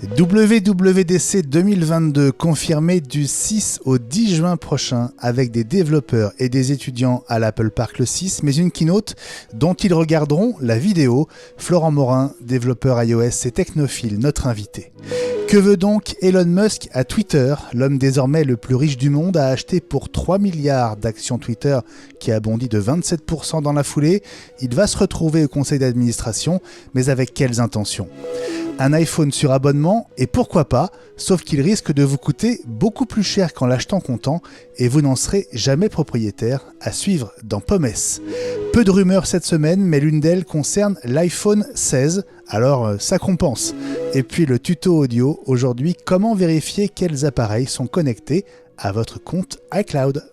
WWDC 2022 confirmé du 6 au 10 juin prochain avec des développeurs et des étudiants à l'Apple Park le 6, mais une keynote dont ils regarderont la vidéo. Florent Morin, développeur iOS et technophile, notre invité. Que veut donc Elon Musk à Twitter ? L'homme désormais le plus riche du monde a acheté pour 3 milliards d'actions Twitter qui a bondi de 27% dans la foulée. Il va se retrouver au conseil d'administration, mais avec quelles intentions ? Un iPhone sur abonnement, et pourquoi pas, sauf qu'il risque de vous coûter beaucoup plus cher qu'en l'achetant comptant, et vous n'en serez jamais propriétaire, à suivre dans Pommes. Peu de rumeurs cette semaine, mais l'une d'elles concerne l'iPhone 16, alors ça compense. Et puis le tuto audio, aujourd'hui, comment vérifier quels appareils sont connectés à votre compte iCloud.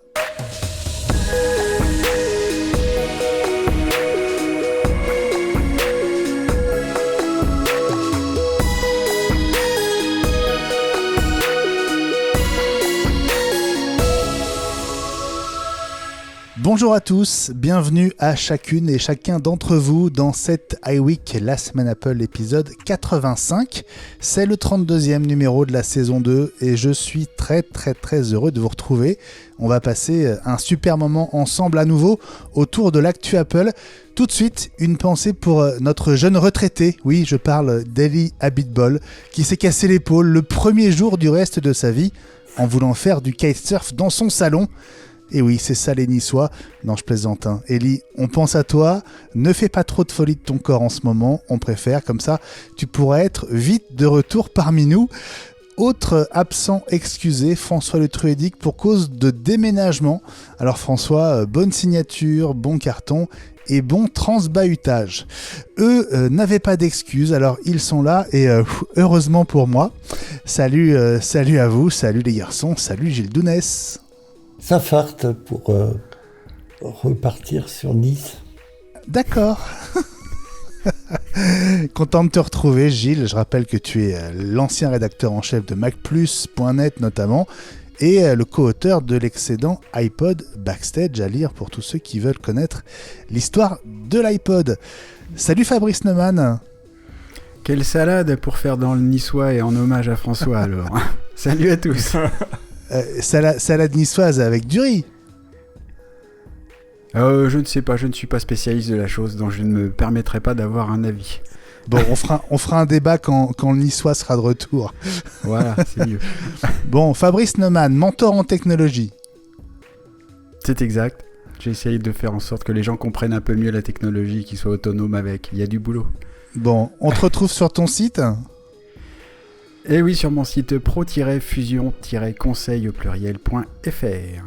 Bonjour à tous, bienvenue à chacune et chacun d'entre vous dans cette iWeek, la semaine Apple, épisode 85. C'est le 32e numéro de la saison 2 et je suis très heureux de vous retrouver. On va passer un super moment ensemble à nouveau autour de l'actu Apple. Tout de suite, une pensée pour notre jeune retraité, oui je parle d'Eli Abitbol, qui s'est cassé l'épaule le premier jour du reste de sa vie en voulant faire du kitesurf dans son salon. Et oui, c'est ça les Niçois. Non, je plaisante. Eli, on pense à toi. Ne fais pas trop de folie de ton corps en ce moment. On préfère, comme ça, tu pourras être vite de retour parmi nous. Autre absent excusé, François Le Truédic pour cause de déménagement. Alors François, bonne signature, bon carton et bon transbahutage. Eux n'avaient pas d'excuses, alors ils sont là et heureusement pour moi. Salut à vous, salut les garçons, salut Gilles Dounès. Ça farte pour repartir sur Nice. D'accord. Content de te retrouver, Gilles. Je rappelle que tu es l'ancien rédacteur en chef de MacPlus.net notamment et le co-auteur de l'excédent iPod Backstage à lire pour tous ceux qui veulent connaître l'histoire de l'iPod. Salut Fabrice Neumann. Quelle salade pour faire dans le niçois et en hommage à François alors. Salut à tous. Salade niçoise avec du riz. Je ne sais pas, je ne suis pas spécialiste de la chose, donc je ne me permettrai pas d'avoir un avis. Bon, on fera un débat quand le niçois sera de retour. Voilà, c'est mieux. Bon, Fabrice Neumann, mentor en technologie. C'est exact. J'ai essayé de faire en sorte que les gens comprennent un peu mieux la technologie, qu'ils soient autonomes avec. Il y a du boulot. Bon, on te retrouve sur ton site ? Et oui, sur mon site pro-fusion-conseil au pluriel.fr.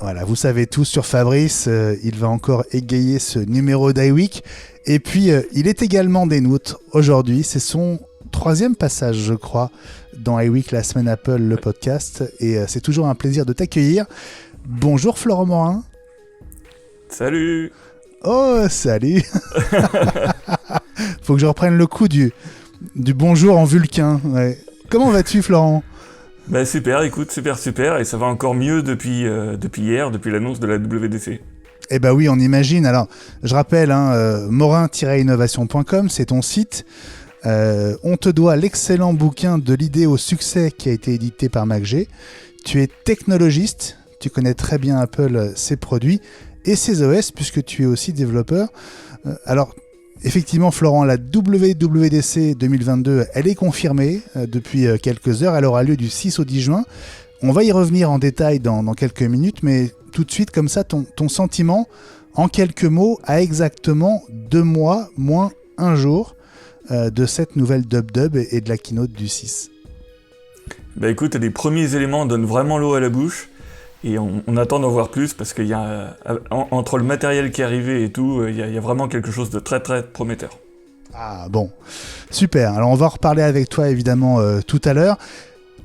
Voilà, vous savez tout sur Fabrice, il va encore égayer ce numéro d'iWeek. Et puis, il est également des nôtres aujourd'hui. C'est son 3e passage, je crois, dans iWeek, la semaine Apple, le podcast. Et c'est toujours un plaisir de t'accueillir. Bonjour Florent Morin. Salut. Oh, salut. Faut que je reprenne le coup du bonjour en vulcain. Ouais. Comment vas-tu, Florent ? Bah super, écoute, super, et ça va encore mieux depuis hier, depuis l'annonce de la WWDC. Eh ben oui, on imagine. Alors, je rappelle, morin-innovation.com, c'est ton site. On te doit l'excellent bouquin de l'idée au succès qui a été édité par MacG. Tu es technologiste, tu connais très bien Apple, ses produits et ses OS, puisque tu es aussi développeur. Alors, effectivement, Florent, la WWDC 2022, elle est confirmée depuis quelques heures. Elle aura lieu du 6 au 10 juin. On va y revenir en détail dans quelques minutes, mais tout de suite, comme ça, ton sentiment, en quelques mots, à exactement 2 mois, moins 1 jour, de cette nouvelle dub et de la keynote du 6. Bah écoute, les premiers éléments donnent vraiment l'eau à la bouche. Et on attend d'en voir plus parce qu'il y a, entre le matériel qui est arrivé et tout, il y a vraiment quelque chose de très prometteur. Ah bon, super. Alors on va en reparler avec toi évidemment tout à l'heure.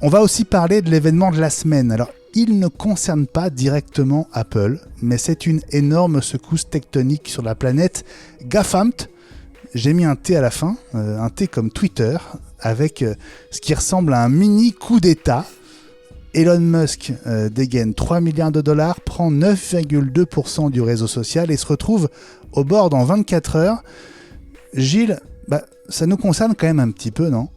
On va aussi parler de l'événement de la semaine. Alors il ne concerne pas directement Apple, mais c'est une énorme secousse tectonique sur la planète GAFAMT. J'ai mis un T à la fin, un T comme Twitter, avec ce qui ressemble à un mini coup d'état. Elon Musk dégaine 3 milliards de dollars, prend 9,2% du réseau social et se retrouve au board en 24 heures. Gilles, ça nous concerne quand même un petit peu, non ?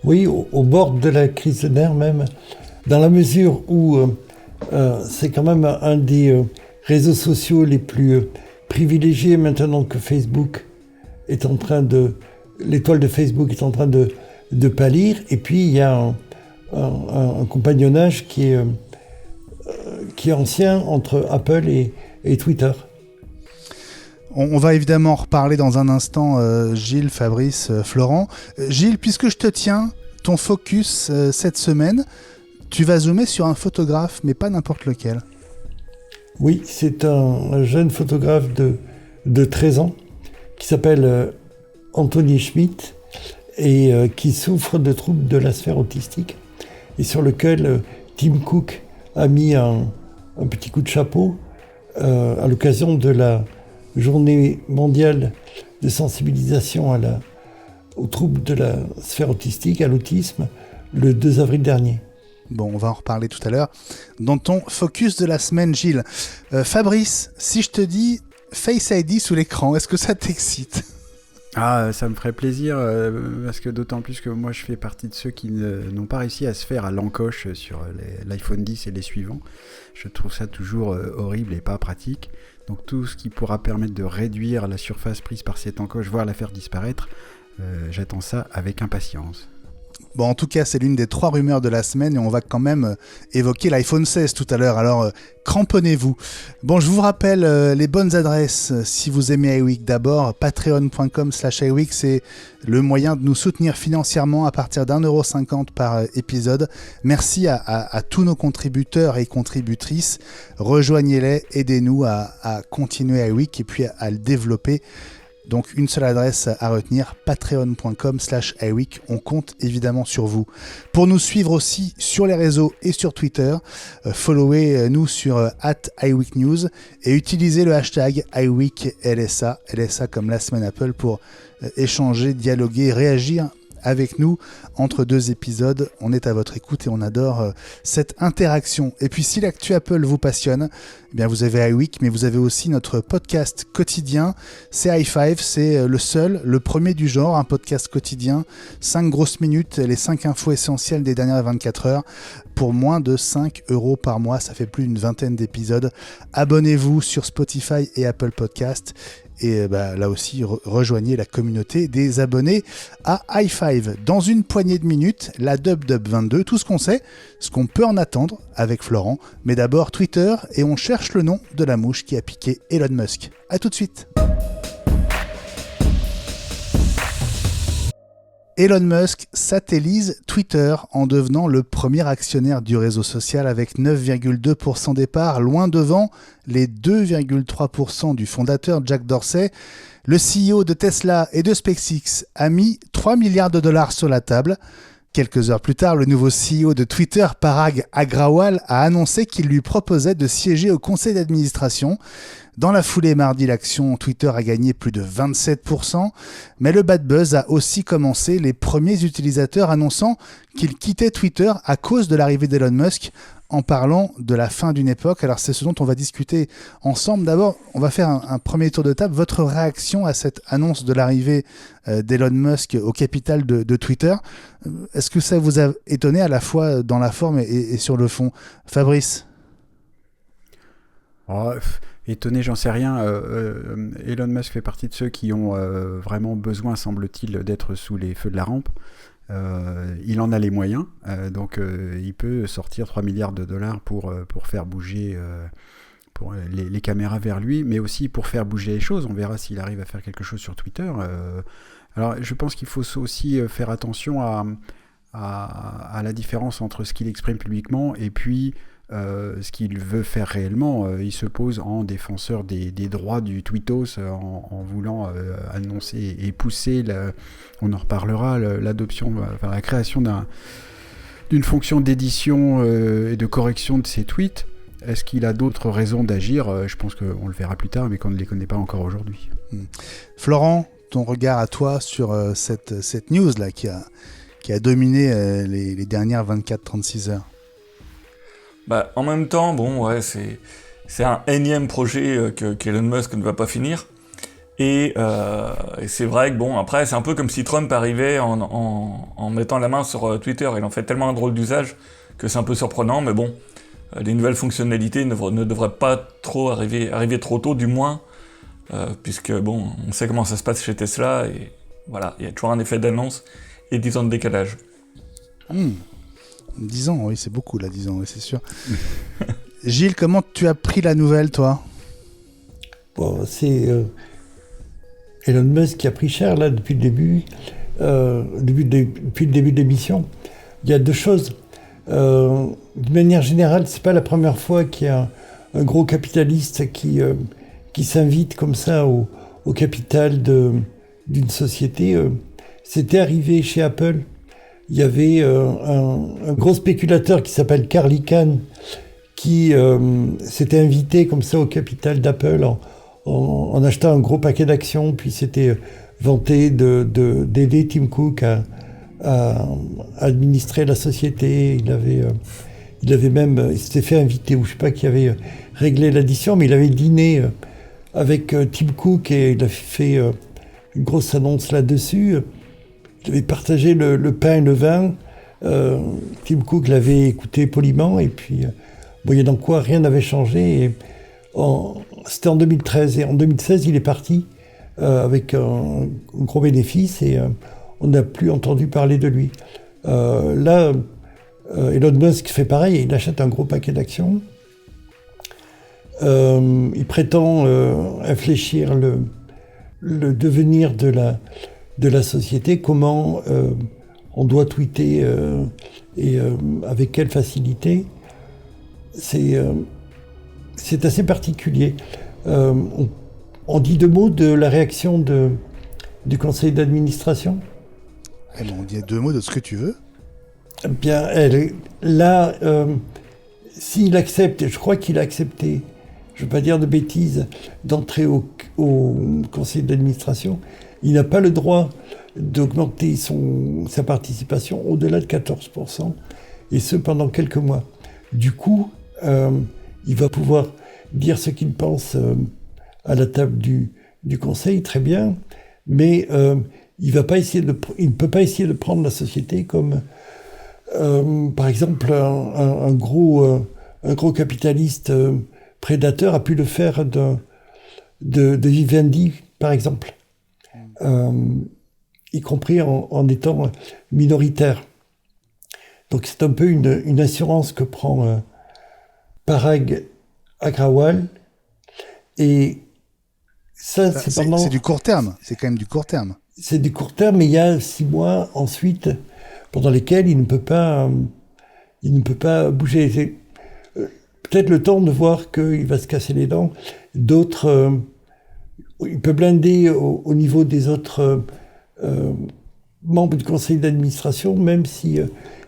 Oui, au bord de la crise de nerfs même, dans la mesure où c'est quand même un des réseaux sociaux les plus privilégiés maintenant que Facebook est en train l'étoile de Facebook est en train de pâlir, et puis il y a un compagnonnage qui est ancien entre Apple et Twitter. On va évidemment en reparler dans un instant, Gilles, Fabrice, Florent. Gilles, puisque je te tiens, ton focus cette semaine, tu vas zoomer sur un photographe, mais pas n'importe lequel. Oui, c'est un jeune photographe de 13 ans qui s'appelle Anthony Schmidt et qui souffre de troubles de la sphère autistique et sur lequel Tim Cook a mis un petit coup de chapeau à l'occasion de la journée mondiale de sensibilisation aux troubles de la sphère autistique, à l'autisme, le 2 avril dernier. Bon, on va en reparler tout à l'heure. Dans ton focus de la semaine, Gilles, Fabrice, si je te dis Face ID sous l'écran, est-ce que ça t'excite ? Ah, ça me ferait plaisir, parce que d'autant plus que moi je fais partie de ceux qui n'ont pas réussi à se faire à l'encoche sur l'iPhone 10 et les suivants. Je trouve ça toujours horrible et pas pratique. Donc tout ce qui pourra permettre de réduire la surface prise par cette encoche, voire la faire disparaître, j'attends ça avec impatience. Bon, en tout cas, c'est l'une des 3 rumeurs de la semaine et on va quand même évoquer l'iPhone 16 tout à l'heure, alors cramponnez-vous. Bon, je vous rappelle les bonnes adresses si vous aimez iWeek. D'abord, patreon.com/iWeek, c'est le moyen de nous soutenir financièrement à partir d'1,50€ par épisode. Merci à tous nos contributeurs et contributrices. Rejoignez-les, aidez-nous à continuer iWeek et puis à le développer. Donc une seule adresse à retenir, patreon.com/iWeek. On compte évidemment sur vous. Pour nous suivre aussi sur les réseaux et sur Twitter, followez-nous sur @iWeekNews et utilisez le hashtag iWeekLSA, LSA comme la semaine Apple, pour échanger, dialoguer, réagir avec nous entre 2 épisodes. On est à votre écoute et on adore cette interaction. Et puis si l'actu Apple vous passionne, eh bien vous avez iWeek, mais vous avez aussi notre podcast quotidien. C'est i5, c'est le premier du genre, un podcast quotidien. 5 grosses minutes, les 5 infos essentielles des dernières 24 heures. Pour moins de 5€ par mois, ça fait plus d'une 20aine d'épisodes. Abonnez-vous sur Spotify et Apple Podcast. Et là aussi, rejoignez la communauté des abonnés à i5. Dans une poignée de minutes, la Dub 22, tout ce qu'on sait, ce qu'on peut en attendre avec Florent. Mais d'abord Twitter, et on cherche le nom de la mouche qui a piqué Elon Musk. A tout de suite. Elon Musk satellise Twitter en devenant le premier actionnaire du réseau social avec 9,2% des parts, loin devant les 2,3% du fondateur Jack Dorsey. Le CEO de Tesla et de SpaceX a mis 3 milliards de dollars sur la table. Quelques heures plus tard, le nouveau CEO de Twitter, Parag Agrawal, a annoncé qu'il lui proposait de siéger au conseil d'administration. Dans la foulée mardi, l'action Twitter a gagné plus de 27%, mais le bad buzz a aussi commencé, les premiers utilisateurs annonçant qu'ils quittaient Twitter à cause de l'arrivée d'Elon Musk, en parlant de la fin d'une époque. Alors c'est ce dont on va discuter ensemble. D'abord, on va faire un premier tour de table. Votre réaction à cette annonce de l'arrivée d'Elon Musk au capital de Twitter, est-ce que ça vous a étonné à la fois dans la forme et sur le fond ? Fabrice ? Étonné, j'en sais rien. Elon Musk fait partie de ceux qui ont vraiment besoin, semble-t-il, d'être sous les feux de la rampe. Il en a les moyens, donc il peut sortir 3 milliards de dollars pour faire bouger les caméras vers lui, mais aussi pour faire bouger les choses. On verra s'il arrive à faire quelque chose sur Twitter. Alors je pense qu'il faut aussi faire attention à la différence entre ce qu'il exprime publiquement et puis ce qu'il veut faire réellement. Il se pose en défenseur des droits du tweetos en voulant annoncer et pousser, on en reparlera, l'adoption, enfin, la création d'une fonction d'édition et de correction de ses tweets. Est-ce qu'il a d'autres raisons d'agir ? Je pense qu'on le verra plus tard, mais qu'on ne les connaît pas encore aujourd'hui. Florent, ton regard à toi sur cette news-là qui a dominé les dernières 24-36 heures. En même temps, bon, ouais, c'est un énième projet qu'Elon Musk ne va pas finir. Et c'est vrai que bon, après, c'est un peu comme si Trump arrivait en mettant la main sur Twitter. Il en fait tellement un drôle d'usage que c'est un peu surprenant, mais bon, les nouvelles fonctionnalités ne devraient pas trop arriver trop tôt, du moins, puisque bon, on sait comment ça se passe chez Tesla, et voilà, il y a toujours un effet d'annonce et 10 ans de décalage. 10 ans, oui, c'est beaucoup là, 10 ans, oui, c'est sûr. Gilles, comment tu as pris la nouvelle, toi ? Bon, c'est Elon Musk qui a pris cher là depuis le début, depuis le début de l'émission. Il y a deux choses. De manière générale, c'est pas la première fois qu'il y a un gros capitaliste qui s'invite comme ça au capital d'une société. C'était arrivé chez Apple. Il y avait un gros spéculateur qui s'appelle Carl Icahn qui s'était invité comme ça au capital d'Apple en achetant un gros paquet d'actions, puis s'était vanté d'aider Tim Cook à administrer la société. Il s'était fait inviter, ou je sais pas qui avait réglé l'addition, mais il avait dîné avec Tim Cook et il a fait une grosse annonce là-dessus. Il avait partagé le pain et le vin. Tim Cook l'avait écouté poliment et puis voyant quoi rien n'avait changé. Et c'était en 2013 et en 2016 il est parti avec un gros bénéfice et on n'a plus entendu parler de lui. Là, Elon Musk fait pareil, il achète un gros paquet d'actions. Il prétend infléchir le devenir de la société, comment on doit tweeter et avec quelle facilité. C'est assez particulier. On dit deux mots de la réaction du conseil d'administration. On dit deux mots de ce que tu veux. Bien, là, s'il accepte, je crois qu'il a accepté, je ne veux pas dire de bêtises, d'entrer au conseil d'administration, il n'a pas le droit d'augmenter sa participation au-delà de 14%, et ce pendant quelques mois. Du coup, il va pouvoir dire ce qu'il pense à la table du conseil, très bien, mais il ne peut pas essayer de prendre la société comme, par exemple, un gros capitaliste prédateur a pu le faire de Vivendi, par exemple, y compris en étant minoritaire. Donc c'est un peu une assurance que prend Parag Agrawal. Et ça, c'est du court terme. C'est quand même du court terme. C'est du court terme, mais il y a 6 mois ensuite pendant lesquels il ne peut pas bouger. C'est peut-être le temps de voir qu'il va se casser les dents. D'autres, il peut blinder au niveau des autres membres du conseil d'administration, même si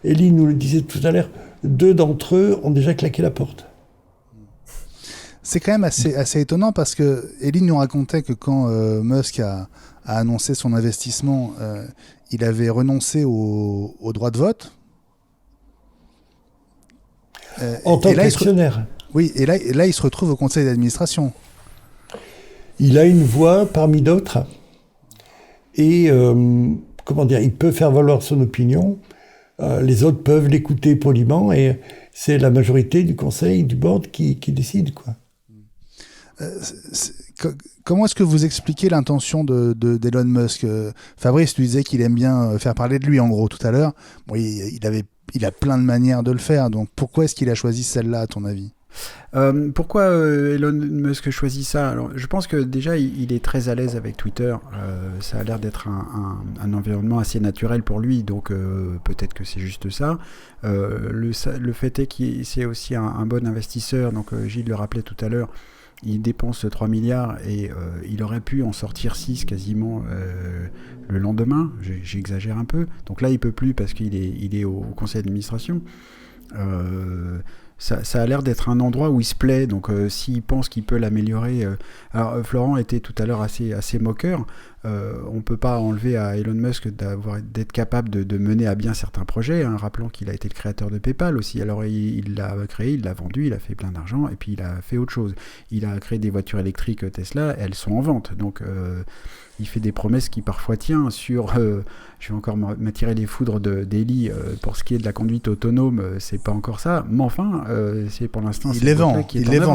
Elie nous le disait tout à l'heure, 2 d'entre eux ont déjà claqué la porte. C'est quand même assez étonnant parce que Elie nous racontait que quand Musk a annoncé son investissement, il avait renoncé au droit de vote. En tant qu'actionnaire. Oui, et là, il se retrouve au conseil d'administration. Il a une voix parmi d'autres. Et, il peut faire valoir son opinion. Les autres peuvent l'écouter poliment. Et c'est la majorité du conseil, du board qui décide, quoi. Comment est-ce que vous expliquez l'intention d'Elon Musk ? Fabrice, tu disais qu'il aime bien faire parler de lui, en gros, tout à l'heure. Bon, il a plein de manières de le faire, donc pourquoi est-ce qu'il a choisi celle-là, à ton avis ? Pourquoi Elon Musk choisit ça ? Alors, je pense que déjà il est très à l'aise avec Twitter. Ça a l'air d'être un environnement assez naturel pour lui, donc peut-être que c'est juste ça. Le fait est qu'il c'est aussi un bon investisseur, donc Gilles le rappelait tout à l'heure. Il dépense 3 milliards et il aurait pu en sortir 6 quasiment le lendemain. J'exagère un peu. Donc là, il peut plus parce qu'il est au conseil d'administration. Ça a l'air d'être un endroit où il se plaît, donc s'il pense qu'il peut l'améliorer... Alors Florent était tout à l'heure assez moqueur. on peut pas enlever à Elon Musk d'être capable de mener à bien certains projets. Hein. Rappelons qu'il a été le créateur de PayPal aussi. Alors il l'a créé, il l'a vendu, il a fait plein d'argent et puis il a fait autre chose. Il a créé des voitures électriques Tesla, elles sont en vente. Donc il fait des promesses qui parfois tient sur... je vais encore m'attirer les foudres d'Eli pour ce qui est de la conduite autonome, c'est pas encore ça. Mais enfin, c'est pour l'instant... Il les vend,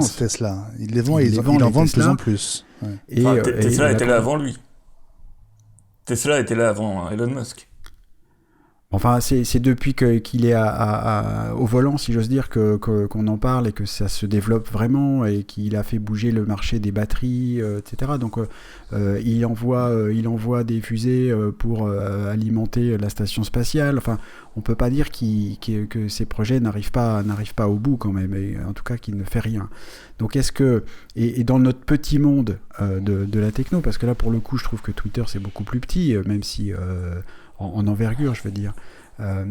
ces Tesla. Il les vend et il en vend de plus en plus. Ouais. Tesla était là avant lui. Tesla était là avant Elon Musk. Enfin, c'est depuis qu'il est au volant, si j'ose dire, qu'on en parle et que ça se développe vraiment et qu'il a fait bouger le marché des batteries, etc. Donc, il envoie des fusées pour alimenter la station spatiale. Enfin, on peut pas dire que ces projets n'arrivent pas au bout quand même, et en tout cas qu'il ne fait rien. Donc, est-ce que et dans notre petit monde de la techno, parce que là pour le coup, je trouve que Twitter c'est beaucoup plus petit, même si en envergure, je veux dire.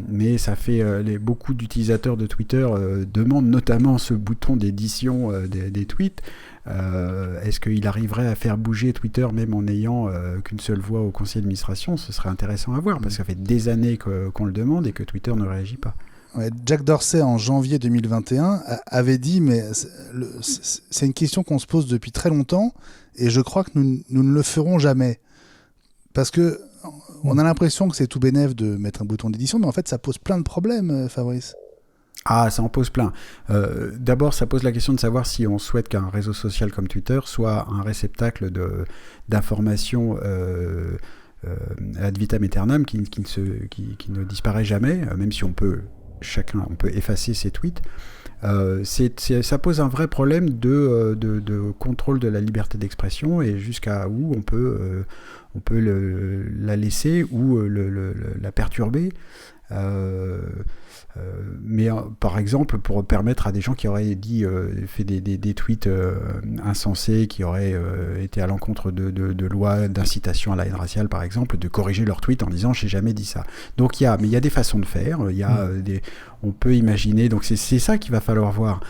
Mais ça fait beaucoup d'utilisateurs de Twitter demandent notamment ce bouton d'édition des tweets. Est-ce qu'il arriverait à faire bouger Twitter même en n'ayant qu'une seule voix au conseil d'administration? Ce serait intéressant à voir, parce que ça fait des années qu'on le demande et que Twitter ne réagit pas. Ouais, Jack Dorsey, en janvier 2021, avait dit, mais c'est une question qu'on se pose depuis très longtemps, et je crois que nous ne le ferons jamais. Parce que on a l'impression que c'est tout bénef de mettre un bouton d'édition, mais en fait, ça pose plein de problèmes, Fabrice. Ah, ça en pose plein. D'abord, ça pose la question de savoir si on souhaite qu'un réseau social comme Twitter soit un réceptacle d'informations ad vitam aeternam qui ne disparaît jamais, même si on peut effacer ses tweets. Ça pose un vrai problème de contrôle de la liberté d'expression et jusqu'à où on peut la laisser ou la perturber. Mais par exemple, pour permettre à des gens qui auraient fait des tweets insensés, qui auraient été à l'encontre de lois d'incitation à la haine raciale, par exemple, de corriger leurs tweets en disant « j'ai jamais dit ça ». Donc il y a des façons de faire, on peut imaginer, donc c'est ça qu'il va falloir voir.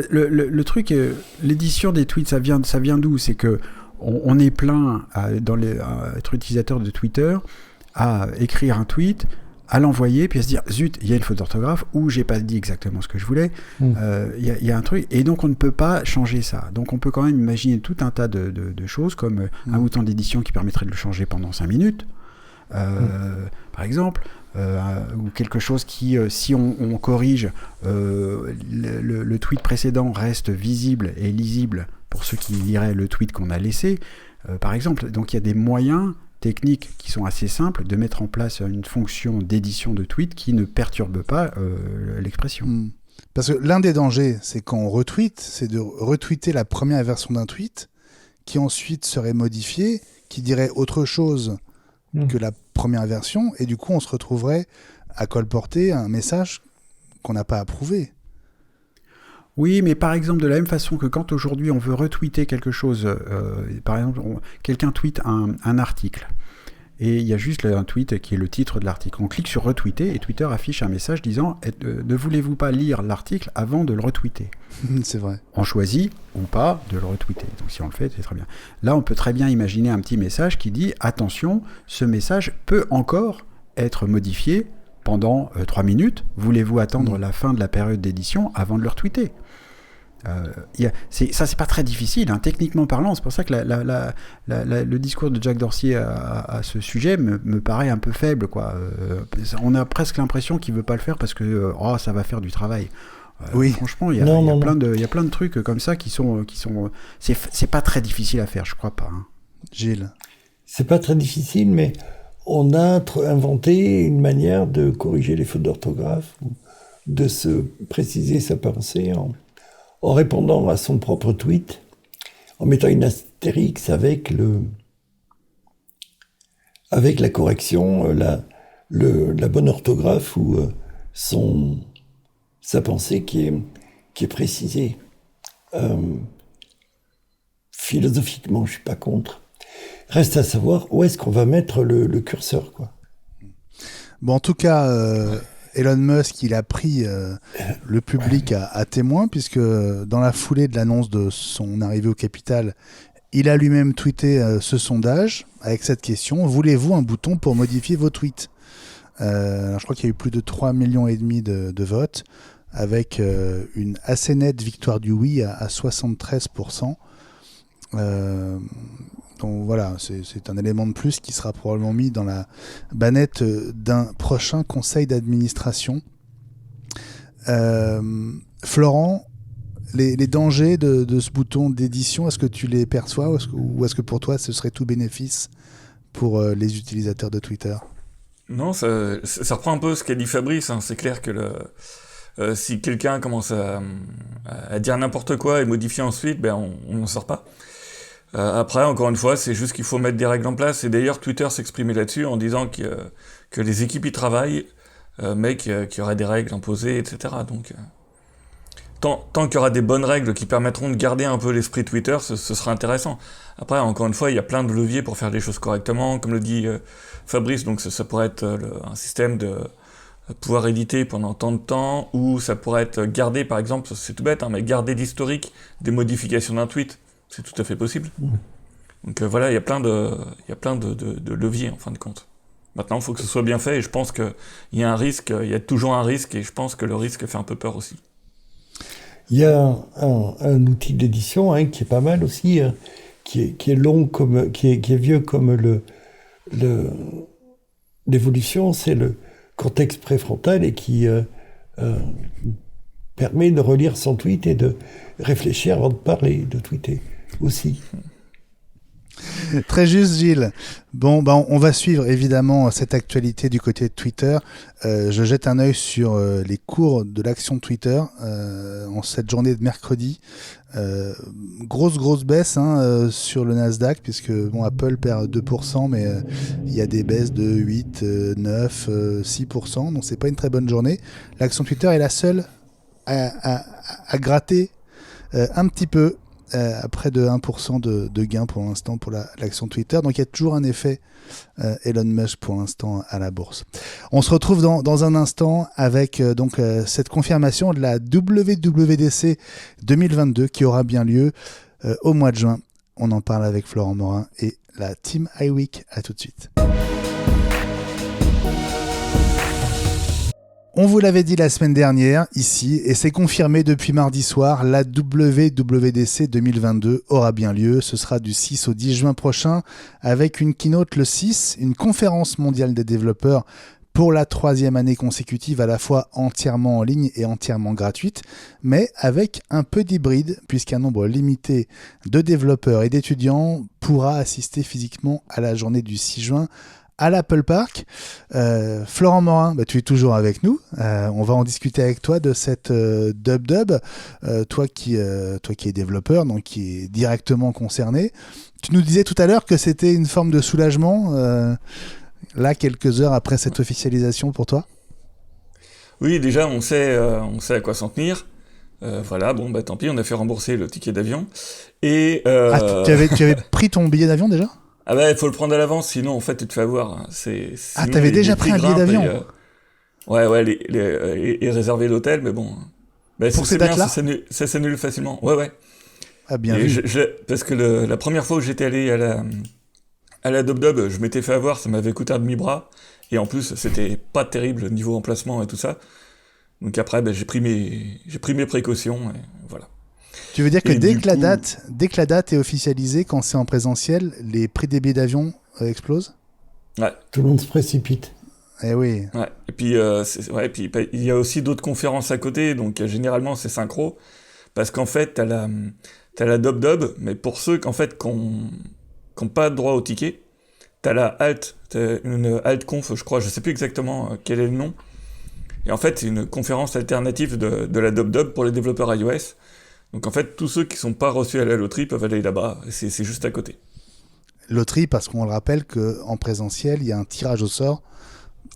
Le truc, l'édition des tweets, ça vient d'où? C'est que on est plein à être utilisateur de Twitter, à écrire un tweet, à l'envoyer, puis à se dire zut, il y a une faute d'orthographe ou j'ai pas dit exactement ce que je voulais. Il y a un truc, et donc on ne peut pas changer ça. Donc on peut quand même imaginer tout un tas de choses comme un bouton d'édition qui permettrait de le changer pendant 5 minutes, par exemple, ou quelque chose qui, si on corrige, le tweet précédent reste visible et lisible pour ceux qui liraient le tweet qu'on a laissé, par exemple. Donc il y a des moyens techniques qui sont assez simples de mettre en place une fonction d'édition de tweet qui ne perturbe pas l'expression. Parce que l'un des dangers, c'est quand on retweet, c'est de retweeter la première version d'un tweet qui ensuite serait modifiée, qui dirait autre chose que la première version, et du coup on se retrouverait à colporter un message qu'on n'a pas approuvé. Oui, mais par exemple, de la même façon que quand aujourd'hui on veut retweeter quelque chose, par exemple, quelqu'un tweete un article, et il y a juste un tweet qui est le titre de l'article. On clique sur retweeter et Twitter affiche un message disant ne voulez-vous pas lire l'article avant de le retweeter? C'est vrai. On choisit ou pas de le retweeter. Donc si on le fait, c'est très bien. Là, on peut très bien imaginer un petit message qui dit attention, ce message peut encore être modifié pendant 3 minutes. Voulez-vous attendre la fin de la période d'édition avant de le retweeter? Ça, c'est pas très difficile, hein, techniquement parlant. C'est pour ça que le discours de Jack Dorsey à ce sujet me paraît un peu faible, quoi. On a presque l'impression qu'il veut pas le faire parce que ça va faire du travail. Oui. Franchement, il y a plein de trucs comme ça qui sont c'est pas très difficile à faire, je crois pas. Hein. Gilles, c'est pas très difficile, mais on a inventé une manière de corriger les fautes d'orthographe ou de se préciser sa pensée en répondant à son propre tweet, en mettant une astérix avec la correction, la bonne orthographe ou sa pensée qui est précisée. Philosophiquement, je suis pas contre. Reste à savoir où est-ce qu'on va mettre le curseur, quoi. Bon, en tout cas, Elon Musk, il a pris le public à témoin, puisque dans la foulée de l'annonce de son arrivée au capital, Il a lui-même tweeté ce sondage avec cette question: voulez-vous un bouton pour modifier vos tweets? Alors je crois qu'il y a eu plus de 3,5 millions de votes, avec une assez nette victoire du oui à 73%. Donc voilà, c'est un élément de plus qui sera probablement mis dans la bannette d'un prochain conseil d'administration. Florent, les dangers de ce bouton d'édition, est-ce que tu les perçois ou est-ce que pour toi ce serait tout bénéfice pour les utilisateurs de Twitter? Non, ça reprend un peu ce qu'a dit Fabrice, hein. C'est clair que si quelqu'un commence à dire n'importe quoi et modifier ensuite, on n'en sort pas. Après, encore une fois, c'est juste qu'il faut mettre des règles en place. Et d'ailleurs, Twitter s'exprimait là-dessus en disant que les équipes y travaillent, mais qu'il y aurait des règles imposées, etc. Donc, tant qu'il y aura des bonnes règles qui permettront de garder un peu l'esprit Twitter, ce sera intéressant. Après, encore une fois, il y a plein de leviers pour faire les choses correctement. Comme le dit Fabrice, donc ça pourrait être un système de pouvoir éditer pendant tant de temps, ou ça pourrait être garder, par exemple, c'est tout bête, hein, mais garder l'historique des modifications d'un tweet. C'est tout à fait possible. Donc voilà, il y a plein de leviers en fin de compte. Maintenant, il faut que ce soit bien fait, et je pense qu'il y a un risque, il y a toujours un risque, et je pense que le risque fait un peu peur aussi. Il y a un outil d'édition qui est pas mal aussi, qui est long qui est vieux comme l'évolution, c'est le cortex préfrontal, et qui permet de relire son tweet et de réfléchir avant de parler, de tweeter aussi. Très juste, Gilles. Bon, on va suivre évidemment cette actualité du côté de Twitter. Je jette un œil sur les cours de l'action Twitter en cette journée de mercredi. Grosse baisse sur le Nasdaq, puisque Apple perd 2%, mais il y a des baisses de 8, 9, 6%, donc c'est pas une très bonne journée. L'action Twitter est la seule à gratter un petit peu, à près de 1% de gain pour l'instant pour l'action Twitter. Donc il y a toujours un effet Elon Musk pour l'instant à la bourse. On se retrouve dans un instant avec cette confirmation de la WWDC 2022 qui aura bien lieu au mois de juin. On en parle avec Florent Morin et la Team iWeek. À tout de suite. On vous l'avait dit la semaine dernière, ici, et c'est confirmé depuis mardi soir, la WWDC 2022 aura bien lieu. Ce sera du 6 au 10 juin prochain, avec une keynote le 6, une conférence mondiale des développeurs pour la 3e année consécutive, à la fois entièrement en ligne et entièrement gratuite, mais avec un peu d'hybride, puisqu'un nombre limité de développeurs et d'étudiants pourra assister physiquement à la journée du 6 juin, à l'Apple Park. Florent Morin, tu es toujours avec nous. On va en discuter avec toi de cette Dub. Toi qui es développeur, donc qui est directement concerné. Tu nous disais tout à l'heure que c'était une forme de soulagement, là, quelques heures après cette officialisation pour toi. Oui, déjà, on sait à quoi s'en tenir. Voilà, tant pis, on a fait rembourser le ticket d'avion. Et tu avais pris ton billet d'avion déjà ? Ah il faut le prendre à l'avance, sinon en fait tu te fais avoir. T'avais déjà pris un billet d'avion ? Et réservé l'hôtel, mais bon. Pour ces dates-là ? Ça s'annule facilement. Ouais. Ah, bien vu. Parce que la première fois où j'étais allé à la Dub, je m'étais fait avoir, ça m'avait coûté un demi-bras, et en plus c'était pas terrible niveau emplacement et tout ça. Donc après, j'ai pris mes précautions, et voilà. Tu veux dire que dès que la date est officialisée, quand c'est en présentiel, les prix des billets d'avion explosent ? Ouais. Tout le monde se précipite. Eh oui. Ouais. Et puis, il y a aussi d'autres conférences à côté, donc généralement c'est synchro, parce qu'en fait, t'as la Dub, mais pour ceux qui n'ont pas droit au ticket, t'as la Alt, t'as une Alt Conf, je crois, je sais plus exactement quel est le nom, et en fait c'est une conférence alternative de la Dub pour les développeurs iOS. Donc en fait, tous ceux qui ne sont pas reçus à la loterie peuvent aller là-bas, c'est juste à côté. Loterie, parce qu'on le rappelle qu'en présentiel, il y a un tirage au sort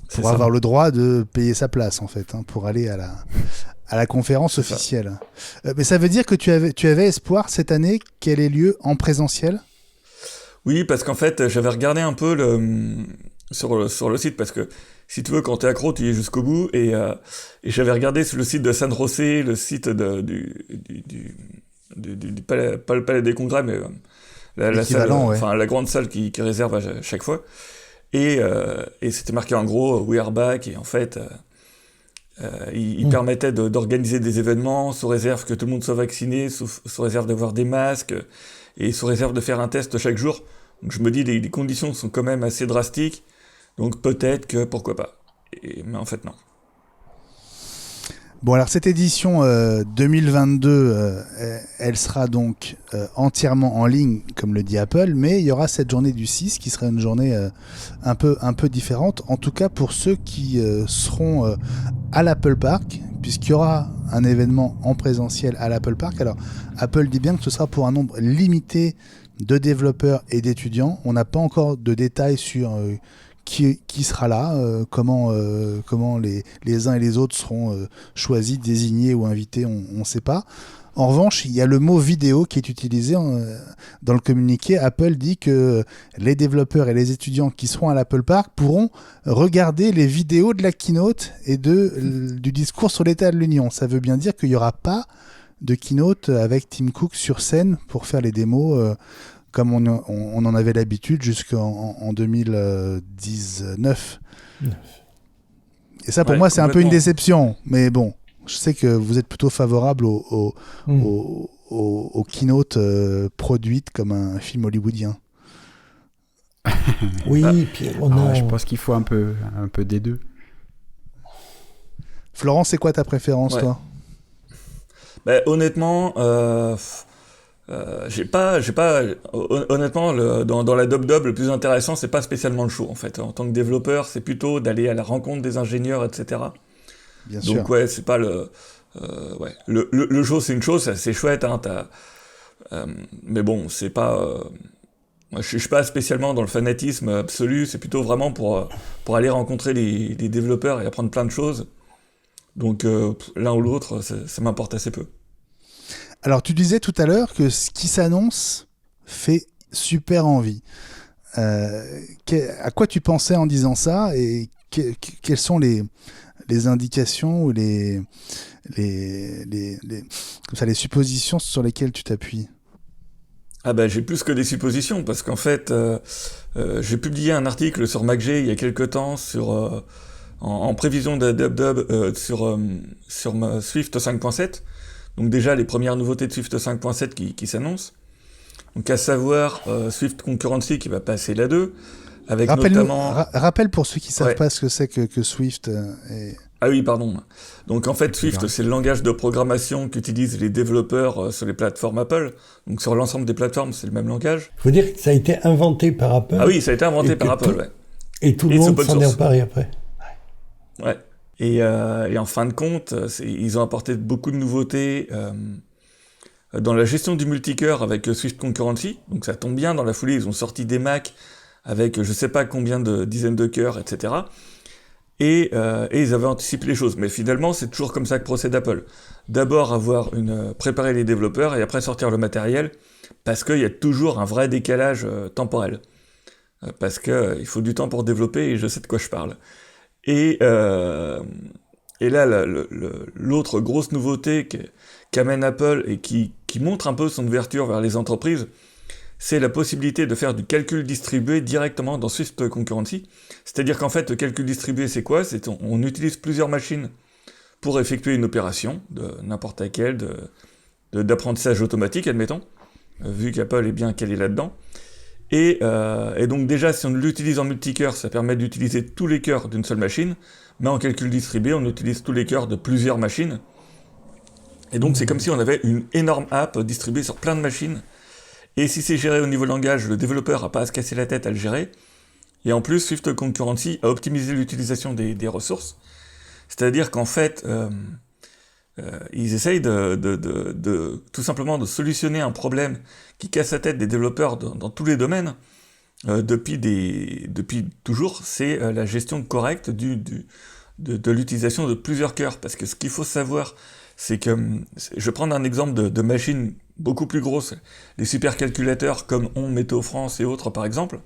pour avoir le droit de payer sa place, en fait, pour aller à la conférence officielle. Mais ça veut dire que tu avais espoir cette année qu'elle ait lieu en présentiel ? Oui, parce qu'en fait, j'avais regardé un peu sur le site, parce que si tu veux, quand t'es accro, tu y es jusqu'au bout, et j'avais regardé sur le site de San José, le site du palais, pas le palais des congrès, mais la salle, ouais. la grande salle qui réserve à chaque fois. Et c'était marqué en gros We are back, et en fait il permettait d'organiser des événements sous réserve que tout le monde soit vacciné, sous réserve d'avoir des masques et sous réserve de faire un test chaque jour. Donc je me dis les conditions sont quand même assez drastiques, donc peut-être que pourquoi pas. Mais en fait non. Bon, alors cette édition 2022, elle sera donc entièrement en ligne, comme le dit Apple, mais il y aura cette journée du 6 qui sera une journée un peu différente, en tout cas pour ceux qui seront à l'Apple Park, puisqu'il y aura un événement en présentiel à l'Apple Park. Alors, Apple dit bien que ce sera pour un nombre limité de développeurs et d'étudiants. On n'a pas encore de détails sur qui sera là, comment les uns et les autres seront choisis, désignés ou invités, on ne sait pas. En revanche, il y a le mot vidéo qui est utilisé dans le communiqué. Apple dit que les développeurs et les étudiants qui seront à l'Apple Park pourront regarder les vidéos de la keynote et du discours sur l'état de l'Union. Ça veut bien dire qu'il n'y aura pas de keynote avec Tim Cook sur scène pour faire les démos comme on en avait l'habitude jusqu'en 2019. Et ça, pour moi, c'est un peu une déception. Mais bon, je sais que vous êtes plutôt favorable aux keynotes produites comme un film hollywoodien. Oui, puis je pense qu'il faut un peu des deux. Florent, c'est quoi ta préférence, toi ? Honnêtement, honnêtement, dans la Dob, le plus intéressant, c'est pas spécialement le show, en fait. En tant que développeur, c'est plutôt d'aller à la rencontre des ingénieurs, etc. Bien sûr. Donc, ouais, c'est pas le show, c'est une chose, c'est chouette, hein, mais bon, c'est pas... moi, je suis pas spécialement dans le fanatisme absolu, c'est plutôt vraiment pour aller rencontrer les développeurs et apprendre plein de choses. Donc, l'un ou l'autre, ça m'importe assez peu. Alors, tu disais tout à l'heure que ce qui s'annonce fait super envie. À quoi tu pensais en disant ça et quelles sont les indications ou les suppositions sur lesquelles tu t'appuies ? J'ai plus que des suppositions, parce qu'en fait, j'ai publié un article sur MacG il y a quelques temps sur... en prévision de DubDub sur ma Swift 5.7. Donc déjà, les premières nouveautés de Swift 5.7 qui s'annoncent. Donc à savoir Swift Concurrency qui va passer la 2, avec notamment... Rappelle pour ceux qui ne savent pas ce que c'est que Swift. Ah oui, pardon. Donc en fait, Swift, c'est le langage de programmation qu'utilisent les développeurs sur les plateformes Apple. Donc sur l'ensemble des plateformes, c'est le même langage. Il faut dire que ça a été inventé par Apple. Ah oui, ça a été inventé par Apple, ouais. Et tout le monde s'en est emparé après. Ouais. Et en fin de compte, ils ont apporté beaucoup de nouveautés dans la gestion du multicœur avec Swift Concurrency. Donc ça tombe bien, dans la foulée, ils ont sorti des Mac avec je sais pas combien de dizaines de cœurs, etc. Et ils avaient anticipé les choses. Mais finalement, c'est toujours comme ça que procède Apple. D'abord préparer les développeurs et après sortir le matériel, parce qu'il y a toujours un vrai décalage temporel. Parce qu'il faut du temps pour développer et je sais de quoi je parle. Et là, l'autre grosse nouveauté qu'amène Apple et qui montre un peu son ouverture vers les entreprises, c'est la possibilité de faire du calcul distribué directement dans Swift Concurrency. C'est-à-dire qu'en fait, le calcul distribué, c'est quoi ? On utilise plusieurs machines pour effectuer une opération, de n'importe laquelle, d'apprentissage automatique, admettons, vu qu'Apple est bien calé là-dedans. Et donc déjà, si on l'utilise en multicœur, ça permet d'utiliser tous les cœurs d'une seule machine, mais en calcul distribué, on utilise tous les cœurs de plusieurs machines. Et donc c'est comme si on avait une énorme app distribuée sur plein de machines. Et si c'est géré au niveau langage, le développeur n'a pas à se casser la tête à le gérer. Et en plus, Swift Concurrency a optimisé l'utilisation des ressources. C'est-à-dire qu'en fait, ils essayent tout simplement de solutionner un problème qui casse la tête des développeurs dans tous les domaines depuis toujours, c'est la gestion correcte de l'utilisation de plusieurs cœurs. Parce que ce qu'il faut savoir, c'est que, je vais prendre un exemple de machines beaucoup plus grosses, les supercalculateurs comme Météo France et autres par exemple,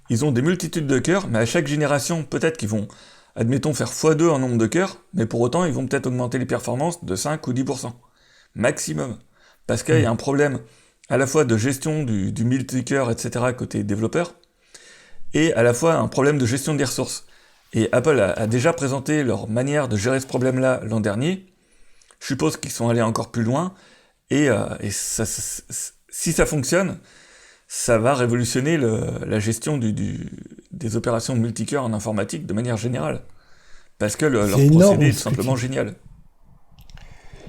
ils ont des multitudes de cœurs, mais à chaque génération, peut-être qu'ils vont, admettons, faire x2 en nombre de cœurs, mais pour autant, ils vont peut-être augmenter les performances de 5 ou 10%. Maximum. Parce qu'il y a un problème à la fois de gestion du multi-cœur, etc., côté développeur, et à la fois un problème de gestion des ressources. Et Apple a déjà présenté leur manière de gérer ce problème-là l'an dernier. Je suppose qu'ils sont allés encore plus loin, et si ça fonctionne, ça va révolutionner la gestion des opérations multi-cœur en informatique de manière générale. Parce que leur procédé est tout simplement génial.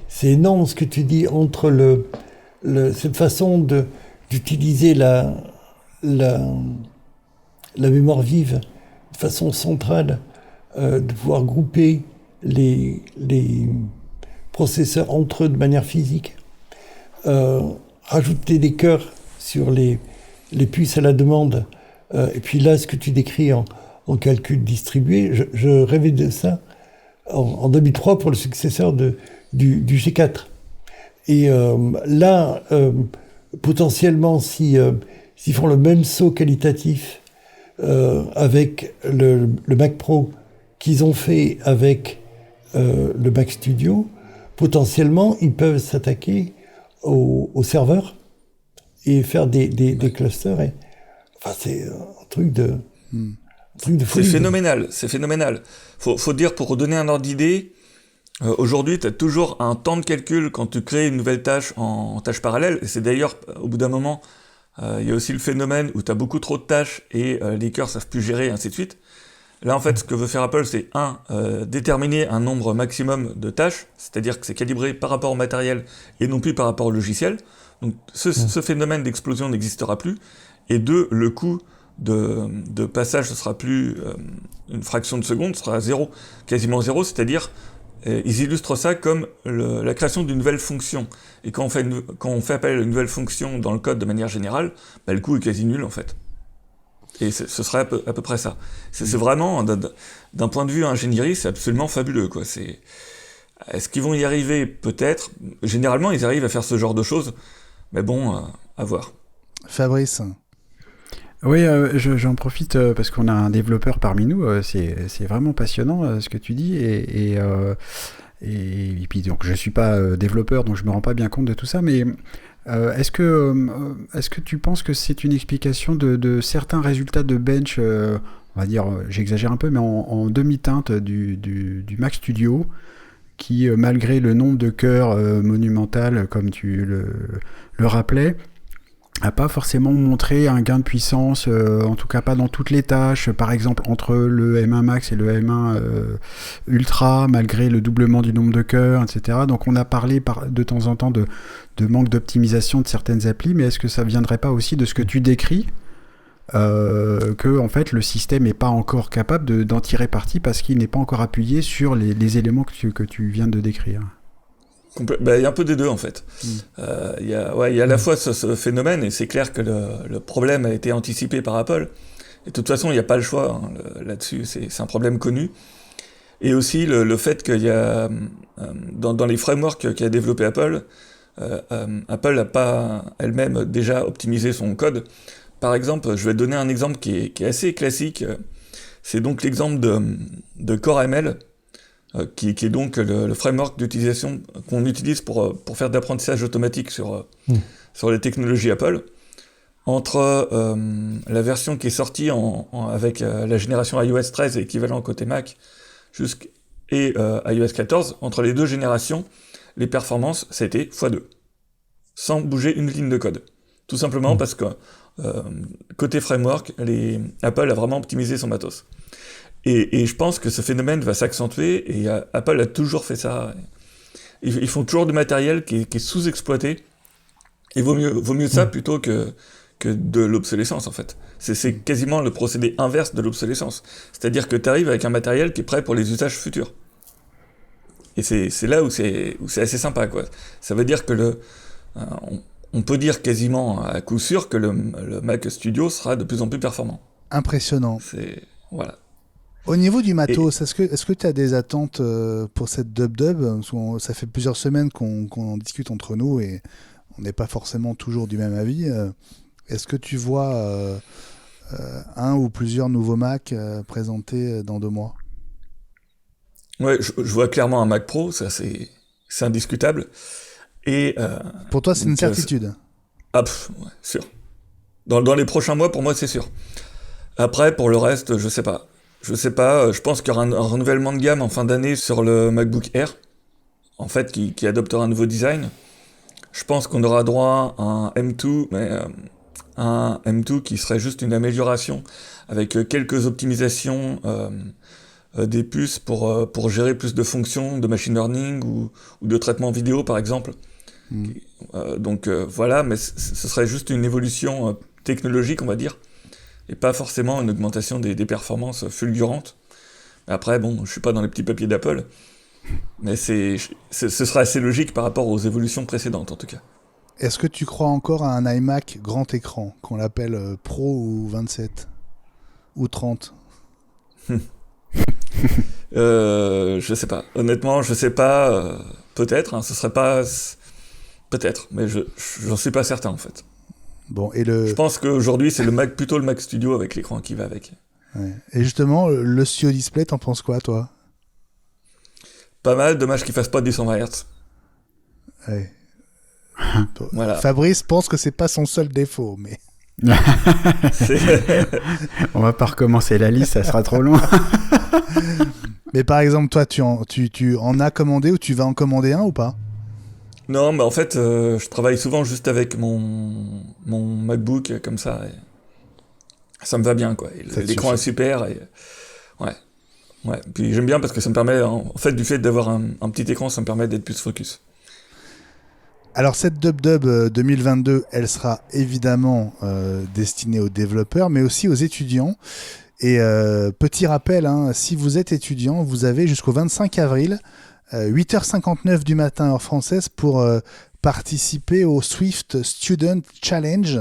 C'est énorme ce que tu dis entre cette façon d'utiliser la mémoire vive de façon centrale, de pouvoir grouper les processeurs entre eux de manière physique, rajouter des cœurs sur les puces à la demande, et puis là, ce que tu décris en calcul distribué, je rêvais de ça en 2003 pour le successeur du G4. Et là, potentiellement, s'ils font le même saut qualitatif avec le Mac Pro qu'ils ont fait avec le Mac Studio, potentiellement, ils peuvent s'attaquer aux serveurs et faire des clusters. Enfin, c'est un truc de folie. C'est phénoménal. Faut dire, pour donner un ordre d'idée, aujourd'hui, tu as toujours un temps de calcul quand tu crées une nouvelle tâche en tâche parallèle. Et c'est d'ailleurs, au bout d'un moment, il y a aussi le phénomène où tu as beaucoup trop de tâches et les cœurs savent plus gérer, et ainsi de suite. Là, en fait, ce que veut faire Apple, c'est déterminer un nombre maximum de tâches, c'est-à-dire que c'est calibré par rapport au matériel et non plus par rapport au logiciel. Donc, ce phénomène d'explosion n'existera plus. Et 2, le coût de passage, ce sera plus une fraction de seconde, ce sera quasiment zéro, c'est-à-dire ils illustrent ça comme la création d'une nouvelle fonction. Et quand on fait appel à une nouvelle fonction dans le code de manière générale, le coût est quasi nul en fait. Et ce serait à peu près ça. C'est vraiment, d'un point de vue ingénierie, c'est absolument fabuleux, quoi. Est-ce qu'ils vont y arriver? Peut-être. Généralement, ils arrivent à faire ce genre de choses, mais bon, à voir. Fabrice. Oui, j'en profite parce qu'on a un développeur parmi nous. C'est vraiment passionnant ce que tu dis. Et puis, donc, je ne suis pas développeur, donc je ne me rends pas bien compte de tout ça. Mais est-ce que tu penses que c'est une explication de certains résultats de bench, on va dire, j'exagère un peu, mais en demi-teinte du Mac Studio, qui, malgré le nombre de cœurs monumental, comme tu le rappelais, n'a pas forcément montré un gain de puissance, en tout cas pas dans toutes les tâches, par exemple entre le M1 Max et le M1 Ultra, malgré le doublement du nombre de cœurs, etc. Donc on a parlé de temps en temps de manque d'optimisation de certaines applis, mais est-ce que ça viendrait pas aussi de ce que tu décris, que en fait le système n'est pas encore capable d'en tirer parti parce qu'il n'est pas encore appuyé sur les éléments que tu viens de décrire? Il y a un peu des deux en fait. Il y a à la fois ce phénomène, et c'est clair que le problème a été anticipé par Apple. Et de toute façon, il n'y a pas le choix là-dessus, c'est un problème connu. Et aussi le fait qu'il y a, dans les frameworks qu'a développé Apple, Apple n'a pas elle-même déjà optimisé son code. Par exemple, je vais te donner un exemple qui est assez classique. C'est donc l'exemple de CoreML, qui est donc le framework d'utilisation qu'on utilise pour faire de l'apprentissage automatique sur les technologies Apple. Entre la version qui est sortie avec la génération iOS 13 équivalent côté Mac et iOS 14, entre les deux générations, les performances, ça a été x2, sans bouger une ligne de code. Tout simplement parce que côté framework, Apple a vraiment optimisé son matos. Et je pense que ce phénomène va s'accentuer, et Apple a toujours fait ça. Ils font toujours du matériel qui est sous-exploité, et vaut mieux ça plutôt que de l'obsolescence en fait. C'est quasiment le procédé inverse de l'obsolescence. C'est-à-dire que tu arrives avec un matériel qui est prêt pour les usages futurs. Et c'est là où c'est assez sympa, quoi. Ça veut dire que on peut dire quasiment à coup sûr que le Mac Studio sera de plus en plus performant. Impressionnant. Voilà. Au niveau du matos, est-ce que tu as des attentes pour cette dub? Ça fait plusieurs semaines qu'on en discute entre nous et on n'est pas forcément toujours du même avis. Est-ce que tu vois un ou plusieurs nouveaux Mac présentés dans 2 mois? Ouais, je vois clairement un Mac Pro, ça c'est indiscutable. Et pour toi, c'est une certitude? Ouais, sûr. Dans les prochains mois, pour moi, c'est sûr. Après, pour le reste, je sais pas. Je pense qu'il y aura un renouvellement de gamme en fin d'année sur le MacBook Air, en fait, qui adoptera un nouveau design. Je pense qu'on aura droit à un M2, mais un M2 qui serait juste une amélioration avec quelques optimisations des puces pour gérer plus de fonctions de machine learning ou de traitement vidéo, par exemple. Donc voilà, mais ce serait juste une évolution technologique, on va dire, et pas forcément une augmentation des performances fulgurantes. Après, bon, je suis pas dans les petits papiers d'Apple, mais ce serait assez logique par rapport aux évolutions précédentes, en tout cas. Est-ce que tu crois encore à un iMac grand écran, qu'on l'appelle Pro ou 27 ou 30 Je sais pas. Honnêtement, je sais pas. Peut-être, hein, ce serait pas... Peut-être, mais j'en suis pas certain, en fait. Bon, Je pense qu'aujourd'hui, c'est plutôt le Mac Studio avec l'écran qui va avec. Ouais. Et justement, le Studio Display, t'en penses quoi, toi? Pas mal, dommage qu'il fasse pas du 120 Hz. Ouais. Voilà. Fabrice pense que c'est pas son seul défaut, mais... On va pas recommencer la liste, ça sera trop long. Mais par exemple, toi, tu en as commandé ou tu vas en commander un ou pas? Non, mais en fait, je travaille souvent juste avec mon MacBook, comme ça. Et ça me va bien, quoi. L'écran est super. Et... Ouais. Puis j'aime bien parce que ça me permet, en fait, du fait d'avoir un petit écran, ça me permet d'être plus focus. Alors cette DubDub 2022, elle sera évidemment destinée aux développeurs, mais aussi aux étudiants. Et petit rappel, hein, si vous êtes étudiant, vous avez jusqu'au 25 avril, 8h59 du matin heure française, pour participer au Swift Student Challenge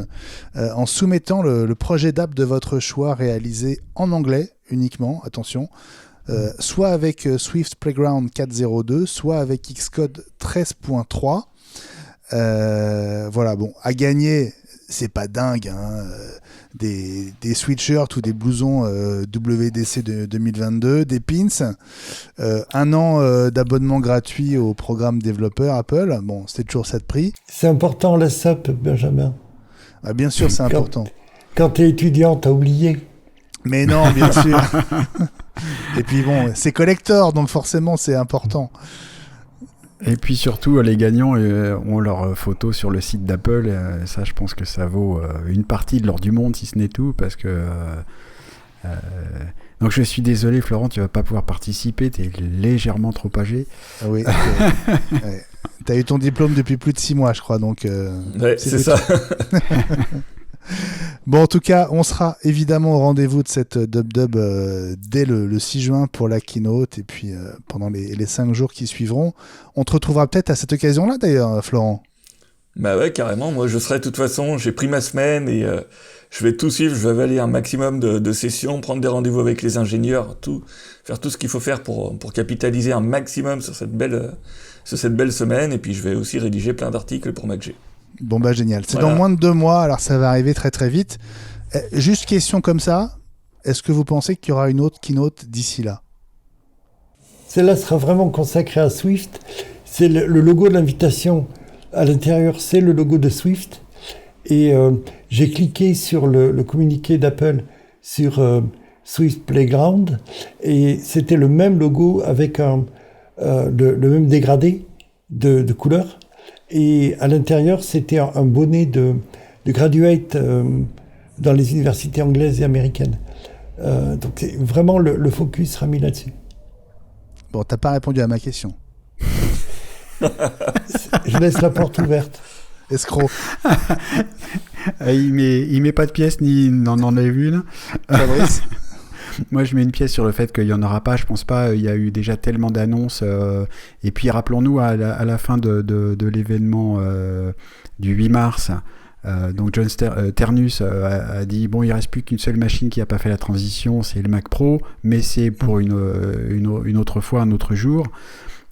en soumettant le projet d'app de votre choix réalisé en anglais uniquement, attention, soit avec Swift Playground 4.02, soit avec Xcode 13.3. Voilà, bon, à gagner, c'est pas dingue, hein, des sweatshirts ou des blousons WDC 2022, des pins, un an d'abonnement gratuit au programme développeur Apple. Bon, c'était toujours ça de prix. C'est important la SAP, Benjamin. Ah, bien sûr, c'est important. Quand t'es étudiant, t'as oublié. Mais non, bien sûr. Et puis bon, c'est collector, donc forcément c'est important. Et puis surtout, les gagnants ont leurs photos sur le site d'Apple. Ça, je pense que ça vaut une partie de l'or du monde, si ce n'est tout, parce que... Donc je suis désolé, Florent, tu vas pas pouvoir participer, tu es légèrement trop âgé. Ah oui, ouais. Tu as eu ton diplôme depuis plus de 6 mois, je crois, donc... Ouais, c'est ça. Bon, en tout cas, on sera évidemment au rendez-vous de cette DubDub dès le 6 juin pour la keynote, et puis pendant les 5 jours qui suivront. On te retrouvera peut-être à cette occasion-là, d'ailleurs, Florent. Bah ouais, carrément. Moi, je serai de toute façon, j'ai pris ma semaine et je vais tout suivre. Je vais avaler un maximum de sessions, prendre des rendez-vous avec les ingénieurs, faire tout ce qu'il faut faire pour capitaliser un maximum sur cette belle semaine. Et puis, je vais aussi rédiger plein d'articles pour MacG. Bon, bah génial. C'est voilà. Dans moins de 2 mois, alors ça va arriver très très vite. Juste question comme ça, est-ce que vous pensez qu'il y aura une autre keynote d'ici là? Celle-là sera vraiment consacrée à Swift. C'est le logo de l'invitation. À l'intérieur, c'est le logo de Swift. Et j'ai cliqué sur le communiqué d'Apple sur Swift Playground. Et c'était le même logo avec le même dégradé de couleur. Et à l'intérieur, c'était un bonnet de graduate dans les universités anglaises et américaines. Donc vraiment, le focus sera mis là-dessus. Bon, t'as pas répondu à ma question. Je laisse la porte ouverte. Escroc. Il met pas de pièce ni n'en enlève une. Fabrice. Moi, je mets une pièce sur le fait qu'il n'y en aura pas. Je pense pas. Il y a eu déjà tellement d'annonces. Et puis, rappelons-nous, à la fin de l'événement du 8 mars, donc John Ternus a dit, bon, il reste plus qu'une seule machine qui n'a pas fait la transition, c'est le Mac Pro, mais c'est pour une autre fois, un autre jour.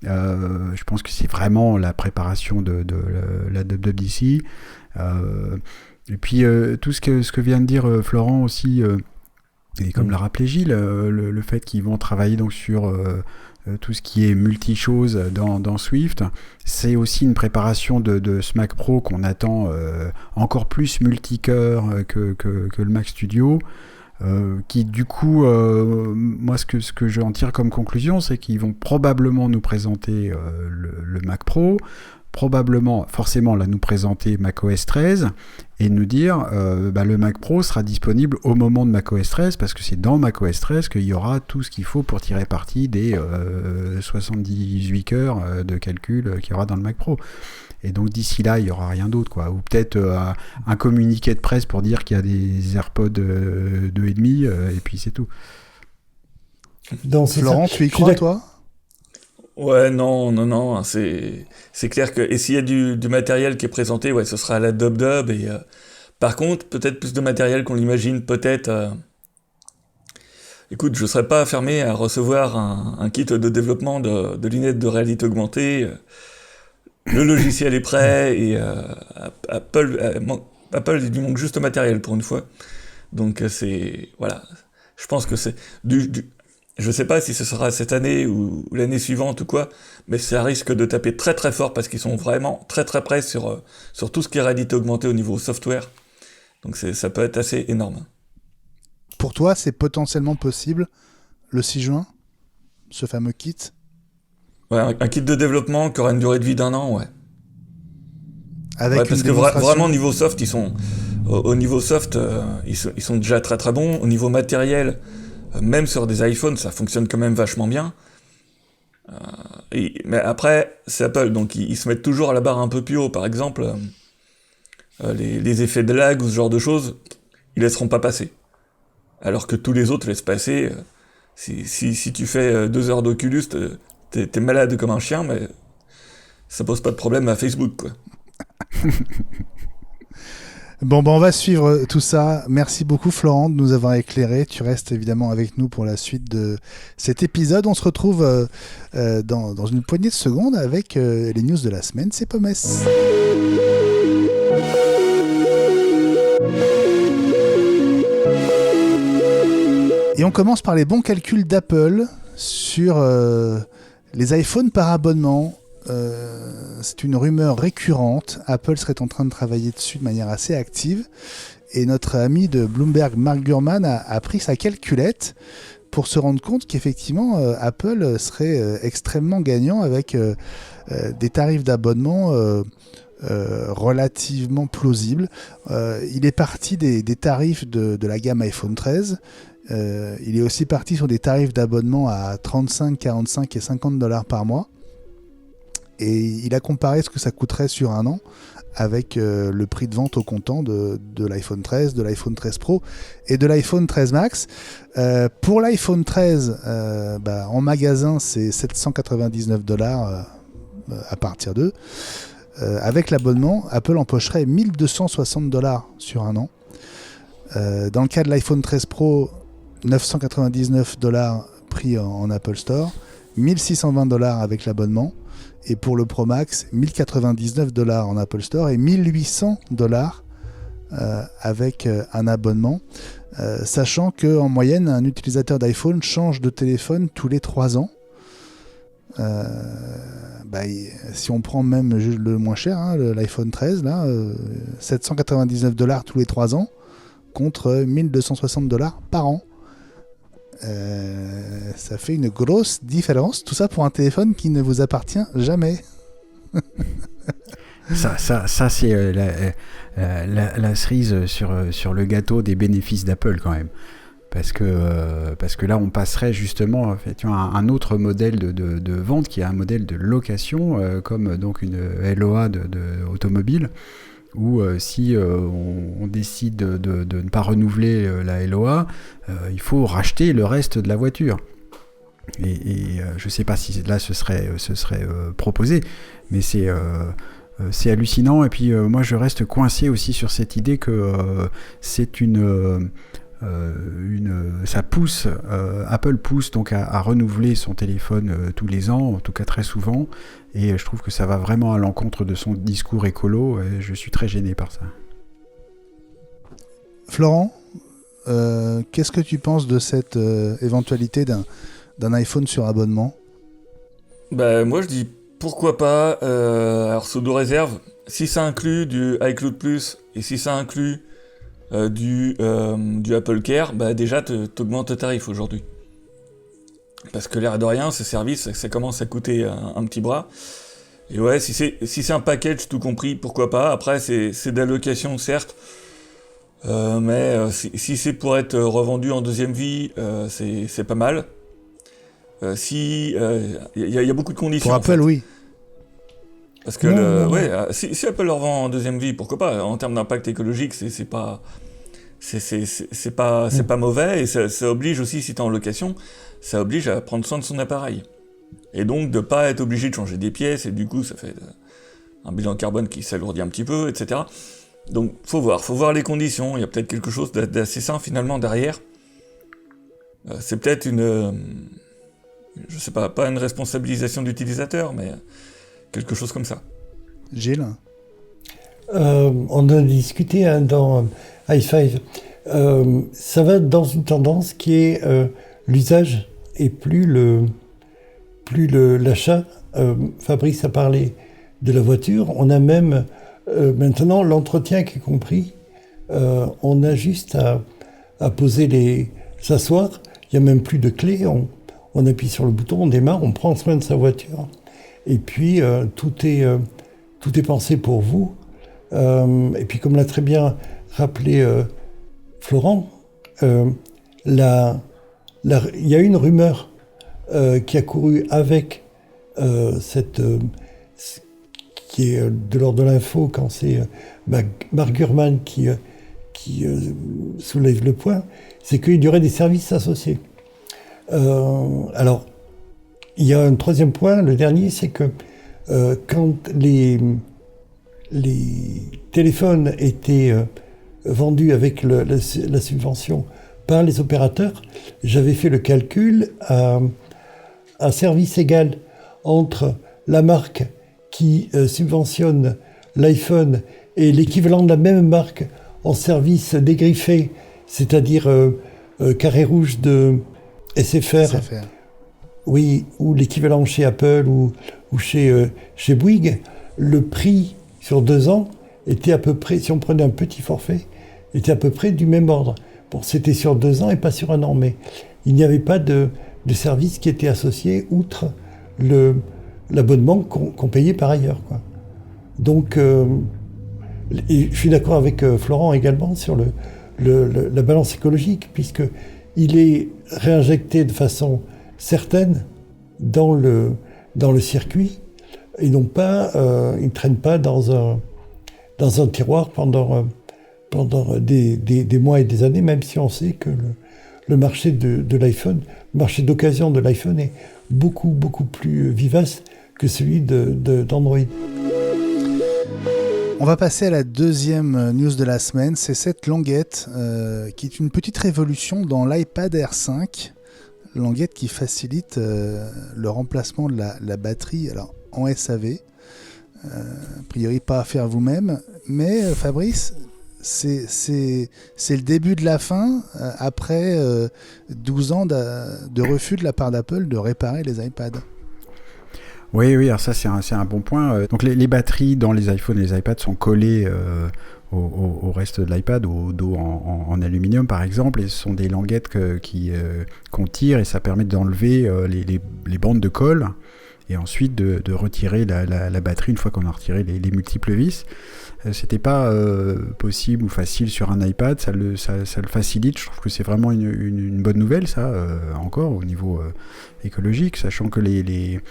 Je pense que c'est vraiment la préparation de la WWDC. Et puis, tout ce que vient de dire Florent aussi... Et comme l'a rappelé Gilles, le fait qu'ils vont travailler donc sur tout ce qui est multi-chose dans Swift, c'est aussi une préparation de ce Mac Pro qu'on attend encore plus multicœur que le Mac Studio, qui du coup, moi ce que j'en tire comme conclusion, c'est qu'ils vont probablement nous présenter le Mac Pro, probablement, forcément, là, nous présenter macOS 13 et nous dire le Mac Pro sera disponible au moment de macOS 13 parce que c'est dans macOS 13 qu'il y aura tout ce qu'il faut pour tirer parti des 78 cœurs de calcul qu'il y aura dans le Mac Pro. Et donc d'ici là, il n'y aura rien d'autre, quoi. Ou peut-être un communiqué de presse pour dire qu'il y a des AirPods 2,5 et puis c'est tout. Florent, tu y crois, toi ? Ouais, non, c'est clair que, et s'il y a du matériel qui est présenté, ouais, ce sera à la dub, et par contre, peut-être plus de matériel qu'on l'imagine, peut-être, écoute, je serais pas fermé à recevoir un kit de développement de lunettes de réalité augmentée, le logiciel est prêt, et Apple, il lui manque juste le matériel pour une fois, donc voilà, je pense que c'est je sais pas si ce sera cette année ou l'année suivante ou quoi, mais ça risque de taper très très fort parce qu'ils sont vraiment très très près sur tout ce qui est réalité augmentée au niveau software. Donc ça peut être assez énorme. Pour toi, c'est potentiellement possible le 6 juin, ce fameux kit ? Ouais, un kit de développement qui aura une durée de vie d'1 an, ouais. Avec parce que vraiment au niveau soft, ils sont au niveau soft, ils sont déjà très très bons. Au niveau matériel, même sur des iPhones, ça fonctionne quand même vachement bien. Mais après, c'est Apple, donc ils se mettent toujours à la barre un peu plus haut. Par exemple, les effets de lag ou ce genre de choses, ils laisseront pas passer. Alors que tous les autres laissent passer. Si tu fais 2 heures d'Oculus, t'es malade comme un chien, mais ça pose pas de problème à Facebook, quoi. Bon, on va suivre tout ça. Merci beaucoup, Florent, de nous avoir éclairé. Tu restes évidemment avec nous pour la suite de cet épisode. On se retrouve dans une poignée de secondes avec les news de la semaine. C'est Pommes. Et on commence par les bons calculs d'Apple sur les iPhones par abonnement. C'est une rumeur récurrente. Apple serait en train de travailler dessus de manière assez active. Et notre ami de Bloomberg, Mark Gurman, a pris sa calculette pour se rendre compte qu'effectivement, Apple serait extrêmement gagnant avec des tarifs d'abonnement relativement plausibles. Il est parti des tarifs de la gamme iPhone 13. Il est aussi parti sur des tarifs d'abonnement à 35, 45 et $50 par mois. Et il a comparé ce que ça coûterait sur un an avec le prix de vente au comptant de l'iPhone 13, de l'iPhone 13 Pro et de l'iPhone 13 Max. Pour l'iPhone 13, en magasin, c'est $799 à partir d'eux. Avec l'abonnement, Apple empocherait $1 260 sur un an. Dans le cas de l'iPhone 13 Pro, $999 pris en Apple Store, $1 avec l'abonnement. Et pour le Pro Max, $1 099 en Apple Store et $1 800 avec un abonnement. Sachant qu'en moyenne, un utilisateur d'iPhone change de téléphone tous les 3 ans. Si on prend même le moins cher, l'iPhone 13, là, $799 tous les 3 ans contre $1 260 par an. Ça fait une grosse différence, tout ça pour un téléphone qui ne vous appartient jamais. ça c'est la cerise sur le gâteau des bénéfices d'Apple quand même, parce que là on passerait justement à un autre modèle de vente qui est un modèle de location, comme donc une LOA de automobile, où si on décide de ne pas renouveler la LOA, il faut racheter le reste de la voiture. Et je ne sais pas si là ce serait proposé, mais c'est hallucinant. Et puis moi je reste coincé aussi sur cette idée que c'est ça pousse, Apple pousse donc à renouveler son téléphone tous les ans, en tout cas très souvent, et je trouve que ça va vraiment à l'encontre de son discours écolo, et je suis très gêné par ça. Florent, qu'est-ce que tu penses de cette éventualité d'un iPhone sur abonnement ? Bah, moi je dis pourquoi pas, alors sous deux réserves, si ça inclut du iCloud Plus et si ça inclut du Apple Care, bah déjà t'augmentes le tarif aujourd'hui. Parce que l'air de rien, ces services, ça commence à coûter un petit bras. Et ouais, si c'est un package tout compris, pourquoi pas. Après, c'est d'allocation, certes. Mais si c'est pour être revendu en deuxième vie, c'est pas mal. Il y a beaucoup de conditions. Pour Apple, oui. Parce que si Apple le revend en deuxième vie, pourquoi pas. En termes d'impact écologique, c'est pas mauvais, et ça oblige aussi, si t'es en location, ça oblige à prendre soin de son appareil. Et donc de pas être obligé de changer des pièces, et du coup ça fait un bilan carbone qui s'alourdit un petit peu, etc. Donc faut voir les conditions. Il y a peut-être quelque chose d'assez sain finalement derrière. C'est peut-être je sais pas une responsabilisation d'utilisateur, mais quelque chose comme ça. Gilles ? On a discuté dans i5. Ça va dans une tendance qui est l'usage et plus l'achat. Fabrice a parlé de la voiture. On a même maintenant l'entretien qui est compris. On a juste à s'asseoir. Il n'y a même plus de clé. On appuie sur le bouton, on démarre, on prend soin de sa voiture. Et puis tout est pensé pour vous. Et puis comme l'a très bien rappelé Florent, il y a une rumeur qui a couru avec qui est de l'ordre de l'info, quand c'est Mark Gurman qui soulève le point, c'est qu'il y aurait des services associés. Alors, il y a un troisième point, le dernier, c'est que quand les téléphones étaient vendus avec la subvention par les opérateurs, j'avais fait le calcul à service égal entre la marque qui subventionne l'iPhone et l'équivalent de la même marque en service dégriffé, c'est-à-dire carré rouge de SFR. Oui, ou l'équivalent chez Apple ou chez Bouygues, le prix sur 2 ans était à peu près, si on prenait un petit forfait, était à peu près du même ordre. Bon, c'était sur 2 ans et pas sur 1 an, mais il n'y avait pas de service qui était associé outre l'abonnement qu'on payait par ailleurs, quoi. Donc, et je suis d'accord avec Florent également sur la balance écologique, puisqu'il est réinjecté de façon certaine dans le circuit, et non pas, il ne traîne pas dans un tiroir pendant des mois et des années, même si on sait que le marché de l'iPhone, le marché d'occasion de l'iPhone est beaucoup, beaucoup plus vivace que celui d'Android. On va passer à la deuxième news de la semaine, c'est cette languette qui est une petite révolution dans l'iPad Air 5, languette qui facilite le remplacement de la batterie en SAV, a priori pas à faire vous-même, mais Fabrice, c'est le début de la fin après 12 ans de refus de la part d'Apple de réparer les iPads. Oui, alors ça c'est un bon point. Donc les batteries dans les iPhones et les iPads sont collées au reste de l'iPad, au dos en aluminium par exemple, et ce sont des languettes qu'on tire, et ça permet d'enlever les bandes de colle, et ensuite de retirer la batterie une fois qu'on a retiré les multiples vis. C'était pas possible ou facile sur un iPad, ça le facilite. Je trouve que c'est vraiment une bonne nouvelle, ça, encore au niveau écologique, sachant que les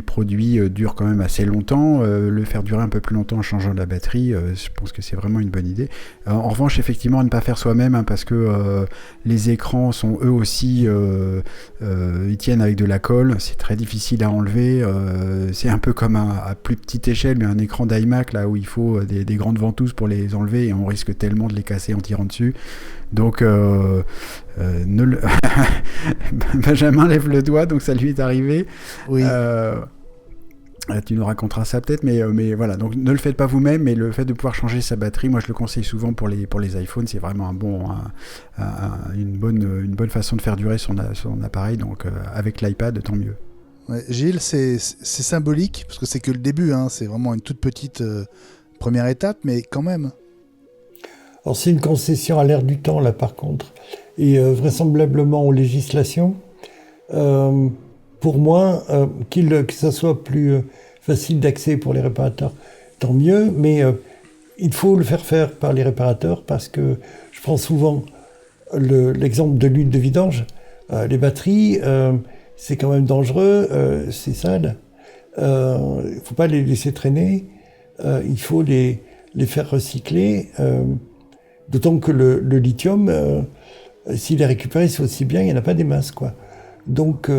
produits durent quand même assez longtemps. Le faire durer un peu plus longtemps en changeant de la batterie, je pense que c'est vraiment une bonne idée. En revanche, effectivement, à ne pas faire soi-même, parce que les écrans sont eux aussi, ils tiennent avec de la colle, c'est très difficile à enlever. C'est un peu comme à plus petite échelle, mais un écran d'iMac là où il faut des grandes ventouses pour les enlever, et on risque tellement de les casser en tirant dessus. Donc Benjamin lève le doigt, donc ça lui est arrivé. Oui. Tu nous raconteras ça peut-être, mais voilà. Donc ne le faites pas vous-même, mais le fait de pouvoir changer sa batterie, moi je le conseille souvent pour les iPhones, c'est vraiment une bonne façon de faire durer son appareil. Donc avec l'iPad, tant mieux. Ouais, Gilles, c'est symbolique parce que c'est que le début, hein, c'est vraiment une toute petite première étape, mais quand même. Alors c'est une concession à l'ère du temps là par contre, et vraisemblablement aux législations. Pour moi, que ça soit plus facile d'accès pour les réparateurs, tant mieux, mais il faut le faire par les réparateurs parce que je prends souvent l'exemple de l'huile de vidange. Les batteries, c'est quand même dangereux, c'est sale. Il ne faut pas les laisser traîner, il faut les faire recycler. D'autant que le lithium, s'il est récupéré, c'est aussi bien, il n'y en a pas des masses, quoi. Donc,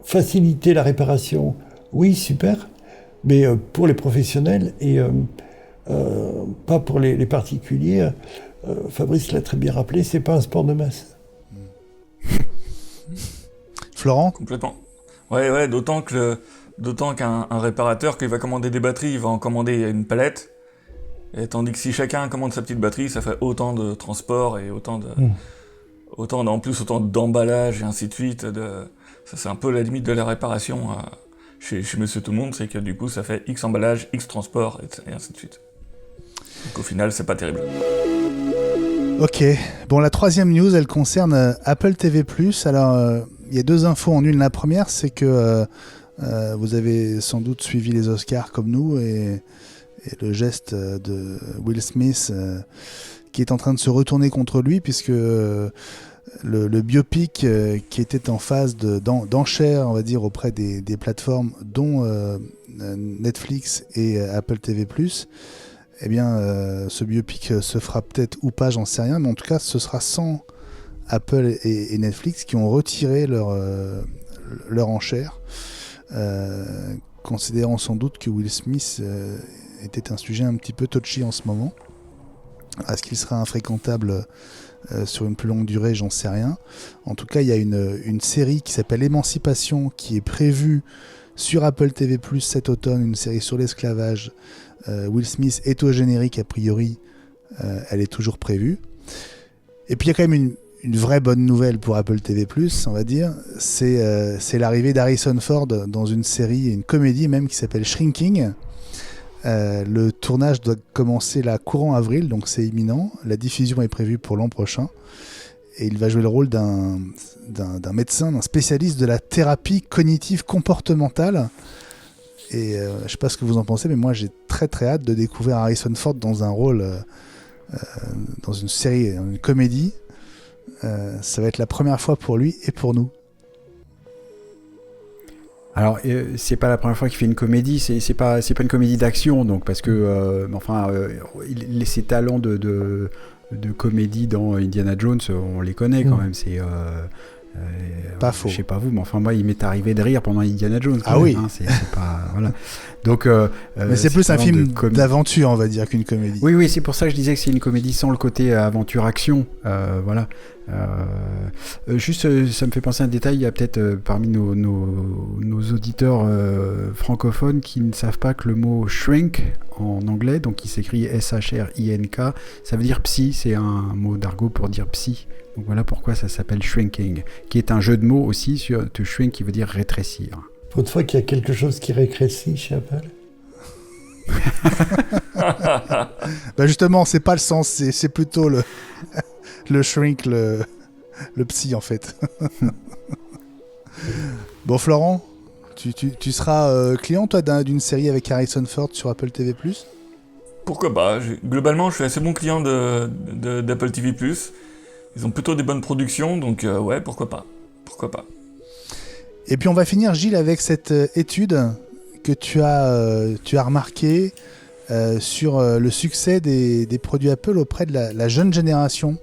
faciliter la réparation, oui, super, mais pour les professionnels et pas pour les particuliers. Fabrice l'a très bien rappelé, c'est pas un sport de masse. Florent ? Complètement. Ouais, d'autant qu'un réparateur, quand il va commander des batteries, il va en commander une palette. Et tandis que si chacun commande sa petite batterie, ça fait autant de transport et autant d'emballage et ainsi de suite. Ça, c'est un peu la limite de la réparation chez Monsieur Tout-le-Monde, c'est que du coup, ça fait X emballage, X transport et ainsi de suite. Donc au final, c'est pas terrible. Ok. Bon, la troisième news, elle concerne Apple TV+. Alors, il y a 2 infos en une. La première, c'est que vous avez sans doute suivi les Oscars comme nous et le geste de Will Smith qui est en train de se retourner contre lui puisque le biopic qui était en phase d'enchère, on va dire, auprès des plateformes dont Netflix et Apple TV+, eh bien, ce biopic se fera peut-être ou pas, j'en sais rien, mais en tout cas, ce sera sans Apple et Netflix qui ont retiré leur enchère, considérant sans doute que Will Smith était un sujet un petit peu touchy en ce moment. Est-ce qu'il sera infréquentable sur une plus longue durée, j'en sais rien. En tout cas, il y a une série qui s'appelle Émancipation qui est prévue sur Apple TV+, cet automne, une série sur l'esclavage. Will Smith est au générique, a priori, elle est toujours prévue. Et puis il y a quand même une vraie bonne nouvelle pour Apple TV+, on va dire, c'est l'arrivée d'Harrison Ford dans une série, une comédie même, qui s'appelle Shrinking. Le tournage doit commencer là courant avril, donc c'est imminent. La diffusion est prévue pour l'an prochain. Et il va jouer le rôle d'un médecin, d'un spécialiste de la thérapie cognitive comportementale. Et je ne sais pas ce que vous en pensez, mais moi j'ai très très hâte de découvrir Harrison Ford dans un rôle, dans une série, une comédie. Ça va être la première fois pour lui et pour nous. Alors, c'est pas la première fois qu'il fait une comédie, c'est pas une comédie d'action, donc parce que, ses talents de comédie dans Indiana Jones, on les connaît quand même. C'est pas faux. Je sais pas vous, mais enfin moi, il m'est arrivé de rire pendant Indiana Jones. Ah oui. Hein, c'est pas voilà. Donc, mais c'est plus un film d'aventure, on va dire, qu'une comédie. Oui, c'est pour ça que je disais que c'est une comédie sans le côté aventure-action. Voilà. Juste, ça me fait penser à un détail. Il y a peut-être parmi nos auditeurs francophones qui ne savent pas que le mot shrink en anglais, donc qui s'écrit S-H-R-I-N-K, ça veut dire psy. C'est un mot d'argot pour dire psy. Donc voilà pourquoi ça s'appelle shrinking, qui est un jeu de mots aussi sur to shrink, qui veut dire rétrécir. Pour une fois qu'il y a quelque chose qui rétrécit chez Apple. Bah justement, c'est pas le sens, c'est plutôt le shrink, le psy en fait. Bon, Florent, tu seras client toi d'une série avec Harrison Ford sur Apple TV+. Pourquoi pas. Globalement, je suis assez bon client d'Apple TV+. Ils ont plutôt des bonnes productions, donc ouais, pourquoi pas. Et puis on va finir, Gilles, avec cette étude que tu as remarquée sur le succès des produits Apple auprès de la jeune génération.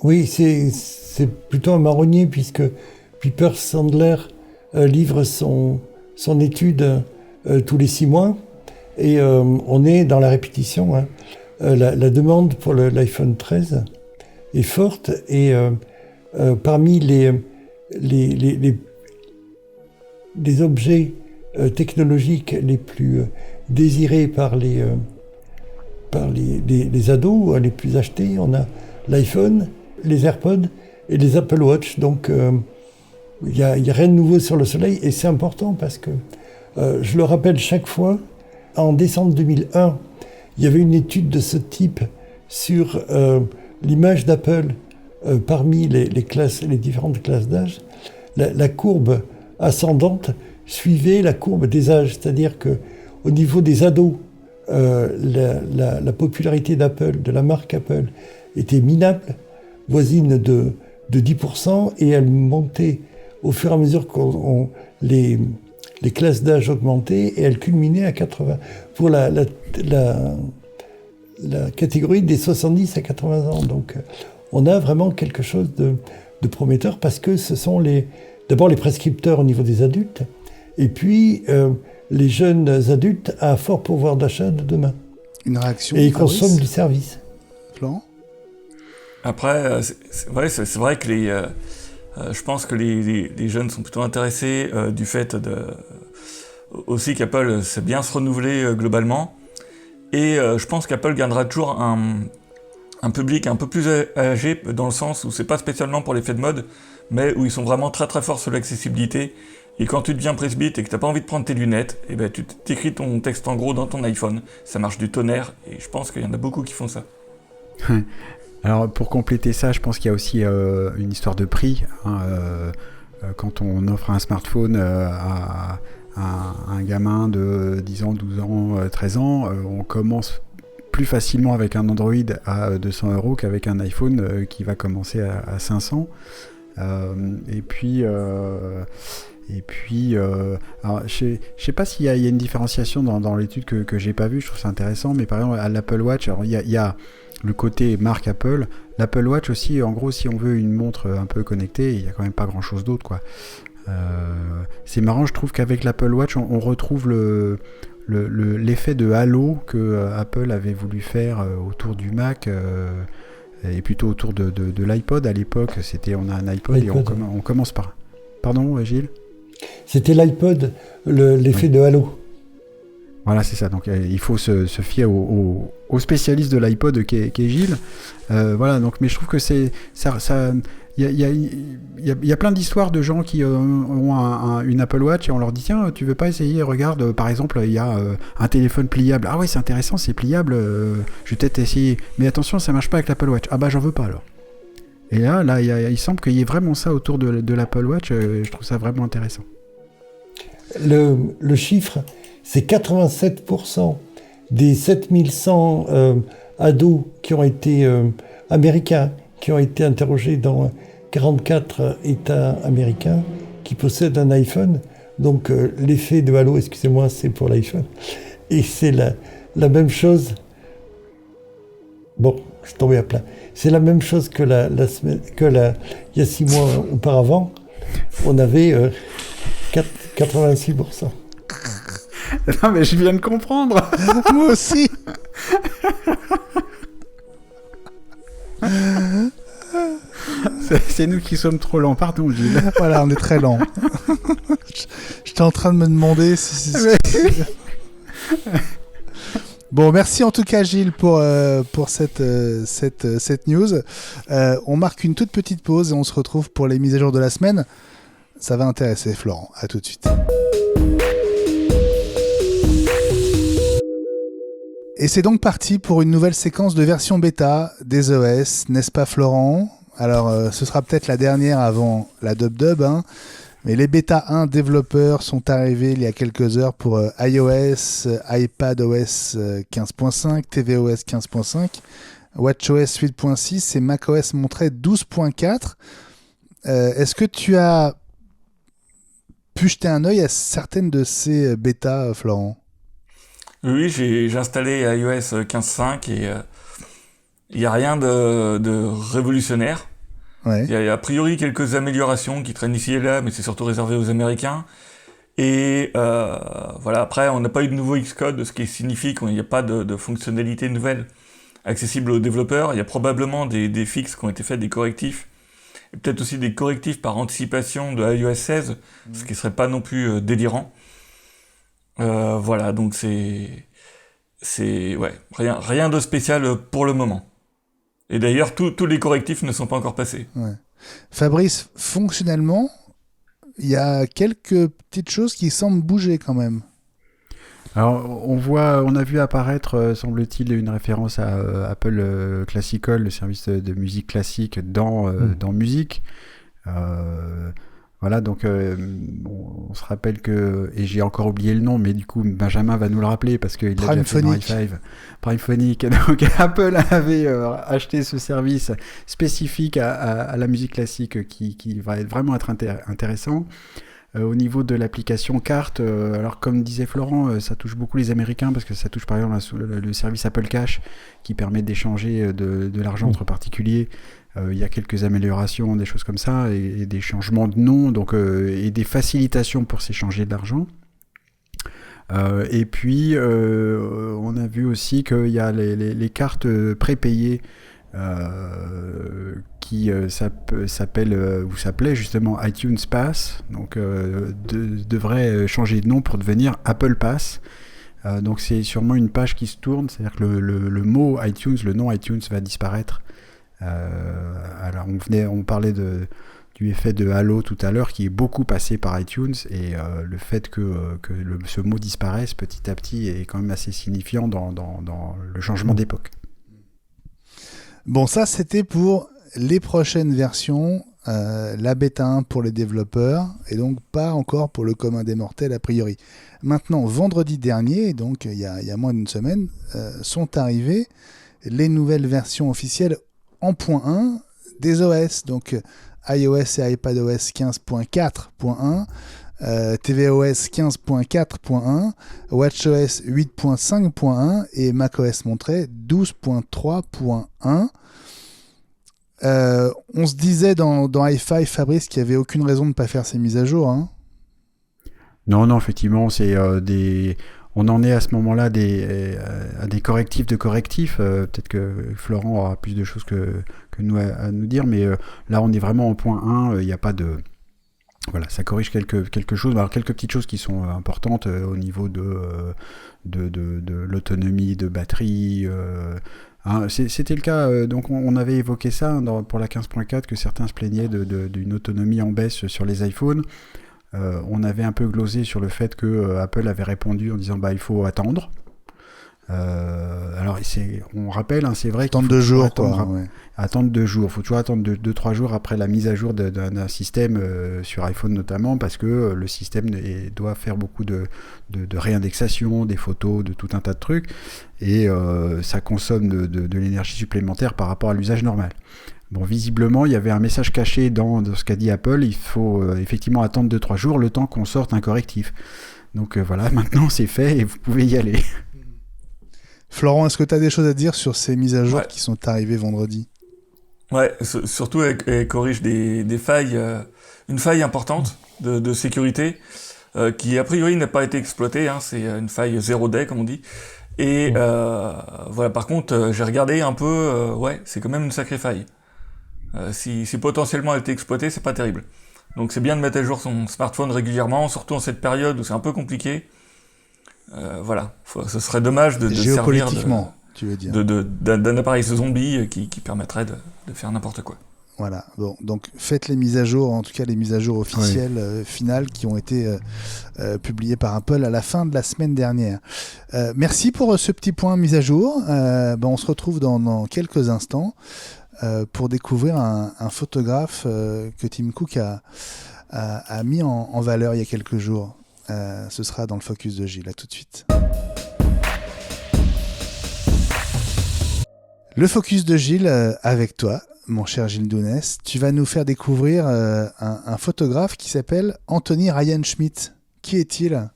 Oui, c'est plutôt un marronnier puisque Piper Sandler livre son étude tous les 6 mois et on est dans la répétition. Hein. La demande pour l'iPhone 13 est forte et parmi des objets technologiques les plus désirés par les ados, les plus achetés. On a l'iPhone, les AirPods et les Apple Watch. Donc, il n'y a rien de nouveau sur le soleil. Et c'est important parce que, je le rappelle chaque fois, en décembre 2001, il y avait une étude de ce type sur l'image d'Apple parmi les différentes classes d'âge. La courbe ascendante suivait la courbe des âges. C'est-à-dire qu'au niveau des ados, la popularité d'Apple, de la marque Apple, était minable, voisine de 10%, et elle montait au fur et à mesure que les classes d'âge augmentaient, et elle culminait à 80. Pour la catégorie des 70 à 80 ans. Donc, on a vraiment quelque chose de prometteur, parce que ce sont d'abord les prescripteurs au niveau des adultes, et puis les jeunes adultes à fort pouvoir d'achat de demain. Une réaction. Et ils consomment du service. Florent ? Après, c'est vrai que je pense que les jeunes sont plutôt intéressés du fait aussi qu'Apple sait bien se renouveler globalement. Et je pense qu'Apple gardera toujours un public un peu plus âgé, dans le sens où c'est pas spécialement pour l'effet de mode, mais où ils sont vraiment très très forts sur l'accessibilité. Et quand tu deviens presbyte et que t'as pas envie de prendre tes lunettes, et ben tu t'écris ton texte en gros dans ton iPhone. Ça marche du tonnerre, et je pense qu'il y en a beaucoup qui font ça. Alors pour compléter ça, je pense qu'il y a aussi une histoire de prix. Quand on offre un smartphone à un gamin de 10 ans, 12 ans, 13 ans, on commence plus facilement avec un Android à 200 € qu'avec un iPhone qui va commencer à 500. Et puis, alors, je sais pas s'il y a une différenciation dans l'étude que j'ai pas vue. Je trouve ça intéressant, mais par exemple à l'Apple Watch, alors il y a le côté marque Apple. L'Apple Watch aussi, en gros, si on veut une montre un peu connectée, il y a quand même pas grand chose d'autre, quoi. C'est marrant, je trouve qu'avec l'Apple Watch, on retrouve l'effet de halo que Apple avait voulu faire autour du Mac. Et plutôt autour de l'iPod à l'époque, on a un iPod et on commence par. Pardon, Gilles ? C'était l'iPod, l'effet de halo. Voilà, c'est ça. Donc il faut se fier au spécialiste de l'iPod qui est Gilles. Voilà. Donc, mais je trouve que c'est ça. Il y a plein d'histoires de gens qui ont une Apple Watch et on leur dit tiens, tu veux pas essayer, regarde, par exemple il y a un téléphone pliable. Ah ouais, c'est intéressant, c'est pliable, je vais peut-être essayer, mais attention, ça marche pas avec l'Apple Watch. Ah bah j'en veux pas alors. Et là il semble qu'il y ait vraiment ça autour de l'Apple Watch. Je trouve ça vraiment intéressant. Le chiffre, c'est 87% des 7100 ados qui ont été américains, qui ont été interrogés dans 44 États américains, qui possèdent un iPhone. Donc l'effet de halo, excusez-moi, c'est pour l'iPhone. Et c'est la même chose. Bon, je suis tombé à plat. C'est la même chose que il y a 6 mois auparavant. On avait 86%. Non mais je viens de comprendre. Moi aussi. C'est nous qui sommes trop lents, pardon Gilles. Voilà, on est très lents. J'étais en train de me demander si... Bon, merci en tout cas Gilles pour cette news. On marque une toute petite pause et on se retrouve pour les mises à jour de la semaine. Ça va intéresser Florent. À tout de suite. Et c'est donc parti pour une nouvelle séquence de version bêta des OS, n'est-ce pas Florent ? Alors ce sera peut-être la dernière avant la dub, hein, mais les bêta 1 développeurs sont arrivés il y a quelques heures pour iOS, iPadOS 15.5, tvOS 15.5, watchOS 8.6 et macOS montré 12.4. Est-ce que tu as pu jeter un œil à certaines de ces bêtas, Florent ? Oui, j'ai installé iOS 15.5 et il n'y a rien de révolutionnaire. Ouais. Il y a a priori quelques améliorations qui traînent ici et là, mais c'est surtout réservé aux Américains. Et voilà, après, on n'a pas eu de nouveau Xcode, ce qui signifie qu'il n'y a pas de fonctionnalités nouvelles accessibles aux développeurs. Il y a probablement des fixes qui ont été faits, des correctifs, et peut-être aussi des correctifs par anticipation de iOS 16, ce qui serait pas non plus délirant. Voilà, donc c'est rien de spécial pour le moment. Et d'ailleurs, tous les correctifs ne sont pas encore passés. Ouais. Fabrice, fonctionnellement, il y a quelques petites choses qui semblent bouger quand même. Alors, on a vu apparaître, semble-t-il, une référence à Apple Classical, le service de musique classique dans Musique. Voilà, donc on se rappelle que, et j'ai encore oublié le nom, mais du coup Benjamin va nous le rappeler parce qu'il a déjà fait dans i5, Primephonic. Donc Apple avait acheté ce service spécifique à la musique classique qui va vraiment être intéressant. Au niveau de l'application carte, alors comme disait Florent, ça touche beaucoup les Américains parce que ça touche par exemple le service Apple Cash qui permet d'échanger de l'argent entre particuliers. Il y a quelques améliorations, des choses comme ça, et des changements de nom, donc, et des facilitations pour s'échanger de l'argent. Et puis, on a vu aussi qu'il y a les cartes prépayées qui s'appelait justement iTunes Pass, donc devrait changer de nom pour devenir Apple Pass. Donc c'est sûrement une page qui se tourne, c'est-à-dire que le mot iTunes, le nom iTunes va disparaître. Alors on parlait du effet de Halo tout à l'heure qui est beaucoup passé par iTunes et le fait que ce mot disparaisse petit à petit est quand même assez signifiant dans le changement d'époque. Bon, ça c'était pour les prochaines versions, la bêta 1 pour les développeurs et donc pas encore pour le commun des mortels a priori. Maintenant, vendredi dernier, donc il y a moins d'une semaine, sont arrivées les nouvelles versions officielles en point 1 des OS, donc iOS et iPadOS 15.4.1, tvOS 15.4.1, watchOS 8.5.1 et macOS Monterey 12.3.1. On se disait dans i5, Fabrice, qu'il n'y avait aucune raison de ne pas faire ces mises à jour. Hein. Non, effectivement, c'est on en est à ce moment-là à des correctifs de correctifs. Peut-être que Florent aura plus de choses que nous à nous dire, mais là, on est vraiment en point 1. Il n'y a pas de... Voilà, ça corrige quelque chose. Alors, quelques petites choses qui sont importantes au niveau de l'autonomie de batterie. C'était le cas, donc on avait évoqué ça pour la 15.4, que certains se plaignaient d'une autonomie en baisse sur les iPhones. On avait un peu glosé sur le fait que Apple avait répondu en disant il faut attendre. Alors on rappelle, c'est vrai qu'il faut 2 jours, attendre 2 jours. Il faut toujours attendre 2-3 jours après la mise à jour d'un système sur iPhone notamment, parce que le système doit faire beaucoup de réindexation, des photos, de tout un tas de trucs, et ça consomme de l'énergie supplémentaire par rapport à l'usage normal. Bon, visiblement, il y avait un message caché dans ce qu'a dit Apple. Il faut effectivement attendre 2-3 jours le temps qu'on sorte un correctif. Donc voilà, maintenant c'est fait et vous pouvez y aller. Florent, est-ce que tu as des choses à dire sur ces mises à jour qui sont arrivées vendredi ? Ouais, surtout elle corrige des failles, une faille importante de sécurité qui a priori n'a pas été exploitée. C'est une faille 0 day comme on dit. Et voilà, par contre, j'ai regardé un peu, c'est quand même une sacrée faille. Si potentiellement elle était exploitée, c'est pas terrible. Donc c'est bien de mettre à jour son smartphone régulièrement, surtout en cette période où c'est un peu compliqué. Voilà, ce serait dommage de servir tu veux dire. d'un appareil zombie qui permettrait de faire n'importe quoi. Voilà, bon, donc faites les mises à jour, en tout cas les mises à jour officielles finales qui ont été publiées par Apple à la fin de la semaine dernière. Merci pour ce petit point mise à jour. On se retrouve dans quelques instants pour découvrir un photographe que Tim Cook a mis en valeur il y a quelques jours. Ce sera dans le focus de Gilles. À tout de suite. Le focus de Gilles avec toi, mon cher Gilles Dounès. Tu vas nous faire découvrir un photographe qui s'appelle Anthony Ryan Schmidt. Qui est-il ?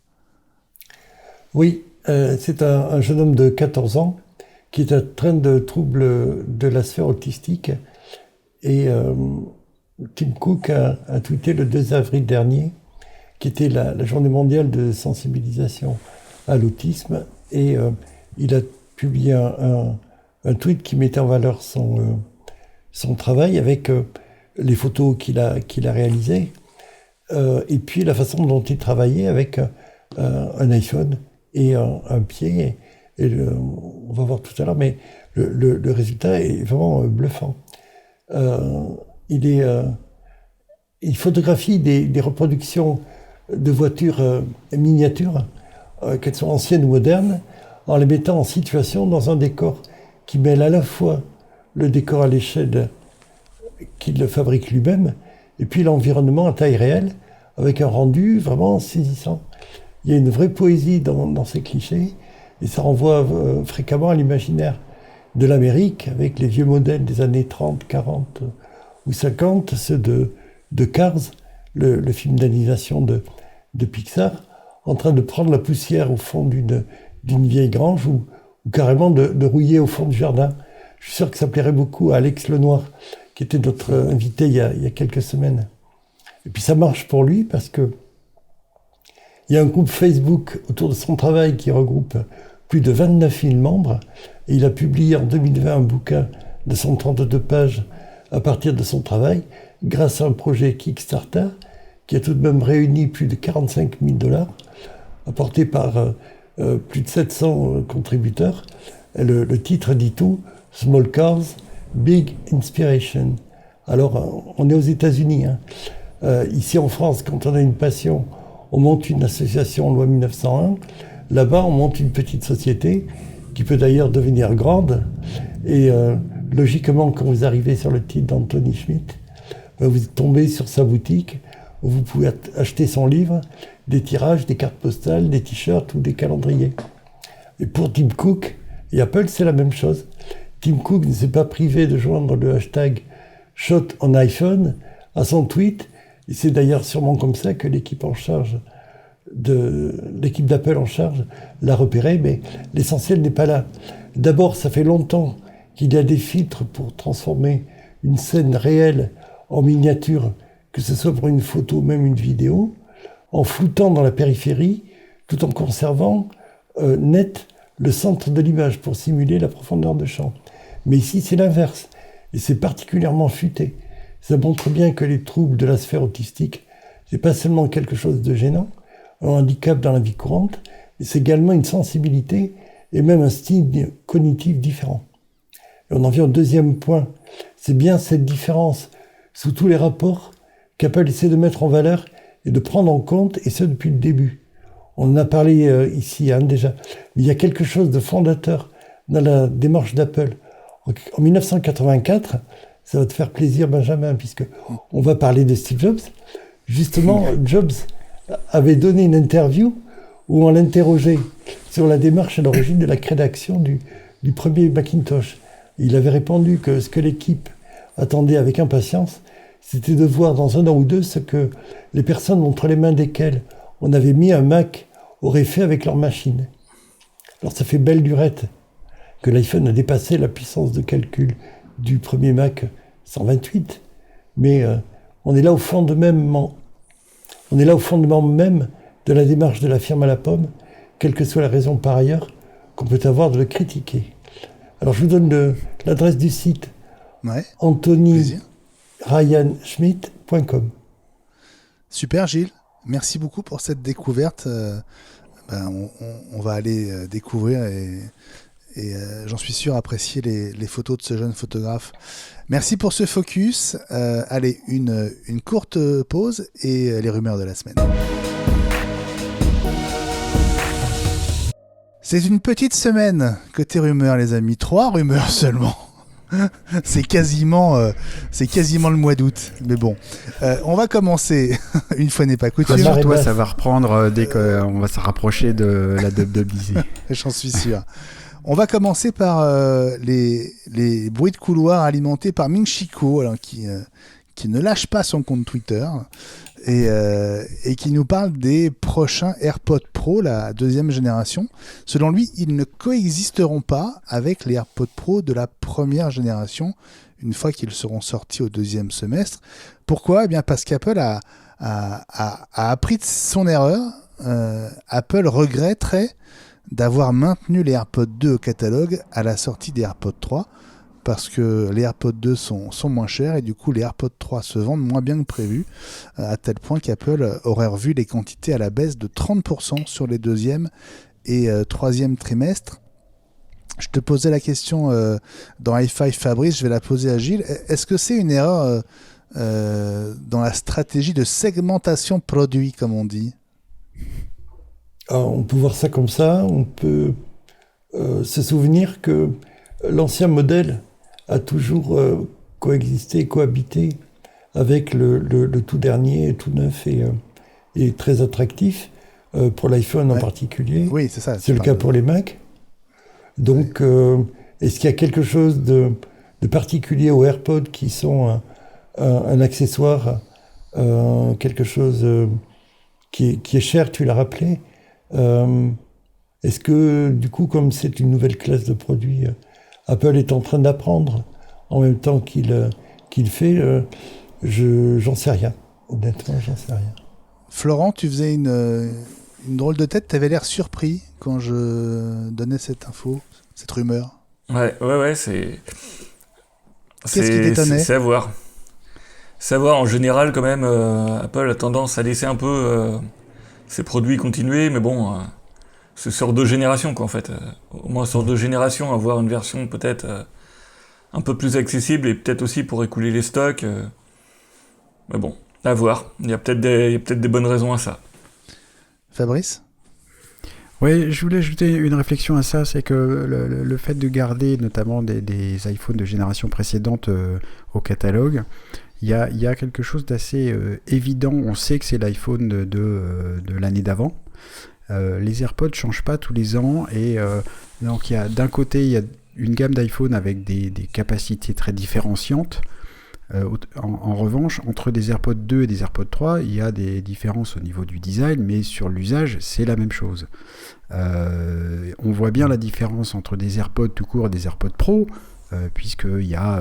Oui, c'est un jeune homme de 14 ans qui est atteint de troubles de la sphère autistique. Et Tim Cook a tweeté le 2 avril dernier, qui était la journée mondiale de sensibilisation à l'autisme. Et il a publié un tweet qui mettait en valeur son travail avec les photos qu'il a réalisées, et puis la façon dont il travaillait avec un iPhone et un pied. On va voir tout à l'heure, mais le résultat est vraiment bluffant. Il photographie des reproductions de voitures miniatures, qu'elles soient anciennes ou modernes, en les mettant en situation dans un décor qui mêle à la fois le décor à l'échelle qu'il fabrique lui-même, et puis l'environnement à taille réelle, avec un rendu vraiment saisissant. Il y a une vraie poésie dans ces clichés, et ça renvoie fréquemment à l'imaginaire de l'Amérique, avec les vieux modèles des années 30, 40 ou 50, ceux de Cars, le film d'animation de Pixar, en train de prendre la poussière au fond d'une vieille grange, ou carrément de rouiller au fond du jardin. Je suis sûr que ça plairait beaucoup à Alex Lenoir, qui était notre invité il y a quelques semaines. Et puis ça marche pour lui, parce que il y a un groupe Facebook autour de son travail qui regroupe plus de 29 000 membres, et il a publié en 2020 un bouquin de 132 pages à partir de son travail, grâce à un projet Kickstarter qui a tout de même réuni plus de 45 000 $, apporté par plus de 700 contributeurs. Et le titre dit tout, Small Cars, Big Inspiration. Alors, on est aux États-Unis. Ici en France, quand on a une passion, on monte une association loi 1901. Là-bas, on monte une petite société qui peut d'ailleurs devenir grande. Et logiquement, quand vous arrivez sur le titre d'Anthony Schmidt, vous tombez sur sa boutique où vous pouvez acheter son livre, des tirages, des cartes postales, des t-shirts ou des calendriers. Et pour Tim Cook et Apple, c'est la même chose. Tim Cook ne s'est pas privé de joindre le hashtag Shot on iPhone à son tweet. Et c'est d'ailleurs sûrement comme ça que l'équipe d'Apple en charge l'a repéré, mais l'essentiel n'est pas là. D'abord, ça fait longtemps qu'il y a des filtres pour transformer une scène réelle en miniature, que ce soit pour une photo, même une vidéo, en floutant dans la périphérie, tout en conservant net le centre de l'image pour simuler la profondeur de champ. Mais ici, c'est l'inverse, et c'est particulièrement futé. Ça montre bien que les troubles de la sphère autistique, c'est pas seulement quelque chose de gênant, un handicap dans la vie courante, mais c'est également une sensibilité et même un style cognitif différent. Et on en vient au deuxième point. C'est bien cette différence sous tous les rapports qu'Apple essaie de mettre en valeur et de prendre en compte, et ce depuis le début. On en a parlé ici déjà, mais il y a quelque chose de fondateur dans la démarche d'Apple. En 1984, ça va te faire plaisir, Benjamin, puisque on va parler de Steve Jobs. Justement, Jobs avait donné une interview où on l'interrogeait sur la démarche à l'origine de la rédaction du premier Macintosh. Il avait répondu que ce que l'équipe attendait avec impatience, c'était de voir dans un an ou deux ce que les personnes entre les mains desquelles on avait mis un Mac auraient fait avec leur machine. Alors ça fait belle lurette que l'iPhone a dépassé la puissance de calcul du premier Mac 128, mais on est là au fondement même de la démarche de la firme à la pomme, quelle que soit la raison par ailleurs qu'on peut avoir de le critiquer. Alors je vous donne l'adresse du site, ouais, anthonyryanschmidt.com. Super Gilles, merci beaucoup pour cette découverte. On va aller découvrir et j'en suis sûr apprécier les photos de ce jeune photographe. Merci pour ce focus. Allez, une courte pause et les rumeurs de la semaine. C'est une petite semaine côté rumeurs, les amis. 3 rumeurs seulement. C'est quasiment le mois d'août. Mais bon, on va commencer. Une fois n'est pas coutume. Sur toi, ça va reprendre dès qu'on va se rapprocher de la WWDC. J'en suis sûr. On va commencer par les bruits de couloir alimentés par Ming Chico, alors, qui ne lâche pas son compte Twitter et qui nous parle des prochains AirPods Pro, la 2e génération. Selon lui, ils ne coexisteront pas avec les AirPods Pro de la 1re génération une fois qu'ils seront sortis au 2e semestre. Pourquoi ? Eh bien parce qu'Apple a appris de son erreur. Apple regretterait d'avoir maintenu les AirPods 2 au catalogue à la sortie des AirPods 3, parce que les AirPods 2 sont moins chers et du coup les AirPods 3 se vendent moins bien que prévu, à tel point qu'Apple aurait revu les quantités à la baisse de 30% sur les deuxième et troisième trimestres. Je te posais la question dans Hi-Fi Fabrice, je vais la poser à Gilles. Est-ce que c'est une erreur dans la stratégie de segmentation produit, comme on dit? Alors, on peut voir ça comme ça, on peut se souvenir que l'ancien modèle a toujours cohabité avec le tout dernier, tout neuf et très attractif, pour l'iPhone en particulier. Oui, c'est ça. C'est le cas pour les Mac. Donc, est-ce qu'il y a quelque chose de particulier aux AirPods qui sont un accessoire, quelque chose qui est cher, tu l'as rappelé. Est-ce que, du coup, comme c'est une nouvelle classe de produits, Apple est en train d'apprendre en même temps qu'il fait, j'en sais rien. Honnêtement, j'en sais rien. Florent, tu faisais une drôle de tête, tu avais l'air surpris quand je donnais cette info, cette rumeur. Ouais, c'est... Qu'est-ce qui t'étonnait ? C'est à voir. En général, quand même, Apple a tendance à laisser un peu ses produits continuer, mais bon, c'est sur 2 générations, quoi, en fait. Au moins sur 2 générations, avoir une version peut-être un peu plus accessible, et peut-être aussi pour écouler les stocks. Mais bon, à voir. Il y a peut-être des bonnes raisons à ça. Fabrice ? Oui, je voulais ajouter une réflexion à ça, c'est que le fait de garder notamment des iPhones de génération précédente au catalogue, il y a quelque chose d'assez évident. On sait que c'est l'iPhone de l'année d'avant. Les AirPods ne changent pas tous les ans, et donc d'un côté, il y a une gamme d'iPhone avec des capacités très différenciantes. En revanche, entre des AirPods 2 et des AirPods 3, il y a des différences au niveau du design, mais sur l'usage, c'est la même chose. On voit bien la différence entre des AirPods tout court et des AirPods Pro, puisqu'il y a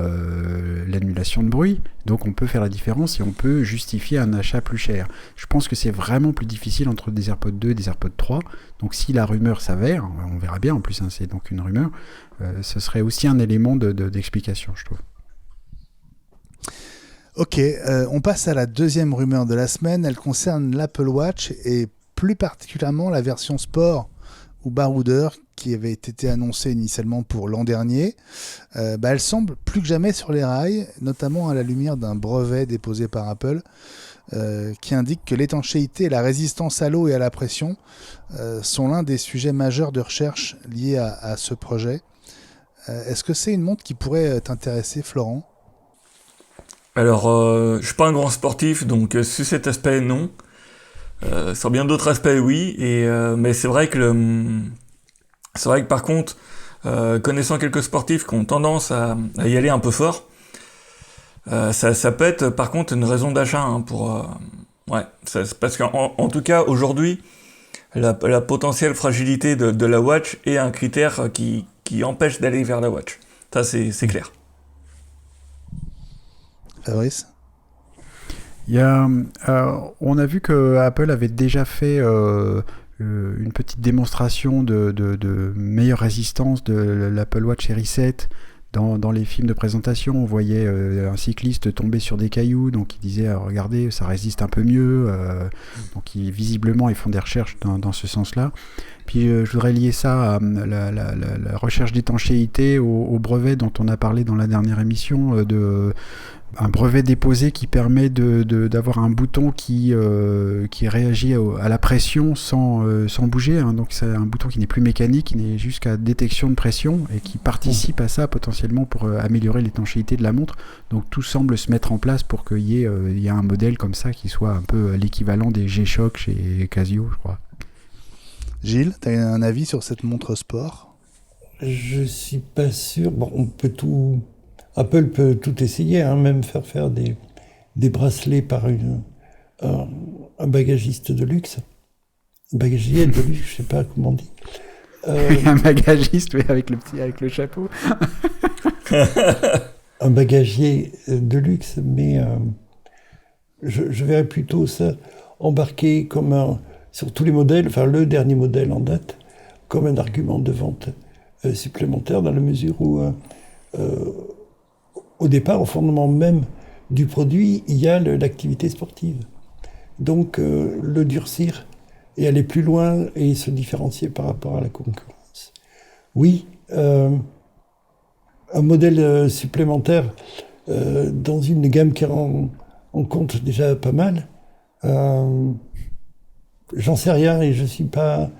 l'annulation de bruit, donc on peut faire la différence et on peut justifier un achat plus cher. Je pense que c'est vraiment plus difficile entre des AirPods 2 et des AirPods 3, donc si la rumeur s'avère, on verra bien, en plus c'est donc une rumeur, ce serait aussi un élément d'explication, je trouve. Ok, on passe à la deuxième rumeur de la semaine. Elle concerne l'Apple Watch et plus particulièrement la version sport ou baroudeur qui avait été annoncée initialement pour l'an dernier. Elle semble plus que jamais sur les rails, notamment à la lumière d'un brevet déposé par Apple qui indique que l'étanchéité et la résistance à l'eau et à la pression sont l'un des sujets majeurs de recherche liés à ce projet. Est-ce que c'est une montre qui pourrait t'intéresser, Florent ? Alors, je suis pas un grand sportif, donc sur cet aspect, non. Sur bien d'autres aspects, oui. Mais c'est vrai que par contre, connaissant quelques sportifs qui ont tendance à y aller un peu fort, ça peut être par contre une raison d'achat parce qu'en tout cas aujourd'hui, la potentielle fragilité de la Watch est un critère qui empêche d'aller vers la Watch. Ça, c'est clair. Fabrice ? On a vu que Apple avait déjà fait une petite démonstration de meilleure résistance de l'Apple Watch Series 7 dans les films de présentation. On voyait un cycliste tomber sur des cailloux, donc il disait regardez, ça résiste un peu mieux. Donc visiblement ils font des recherches dans ce sens-là. Puis je voudrais lier ça à la recherche d'étanchéité au brevet dont on a parlé dans la dernière émission, un brevet déposé qui permet d'avoir un bouton qui réagit à la pression sans bouger, hein. Donc c'est un bouton qui n'est plus mécanique, qui n'est juste qu'à détection de pression et qui participe à ça potentiellement pour améliorer l'étanchéité de la montre. Donc tout semble se mettre en place pour qu'il y ait un modèle comme ça qui soit un peu l'équivalent des G-Shock chez Casio, je crois. Gilles, tu as un avis sur cette montre sport ? Je suis pas sûr. Bon, Apple peut tout essayer, hein, même faire des bracelets par un bagagiste de luxe. Un bagagier de luxe, je sais pas comment on dit. Un bagagiste, mais avec le chapeau. Un bagagier de luxe, mais je verrais plutôt ça embarqué sur tous les modèles, enfin le dernier modèle en date, comme un argument de vente supplémentaire, dans la mesure où au départ, au fondement même du produit, il y a l'activité sportive. Donc, le durcir et aller plus loin et se différencier par rapport à la concurrence. Oui, un modèle supplémentaire dans une gamme qui en compte déjà pas mal. J'en sais rien et je suis pas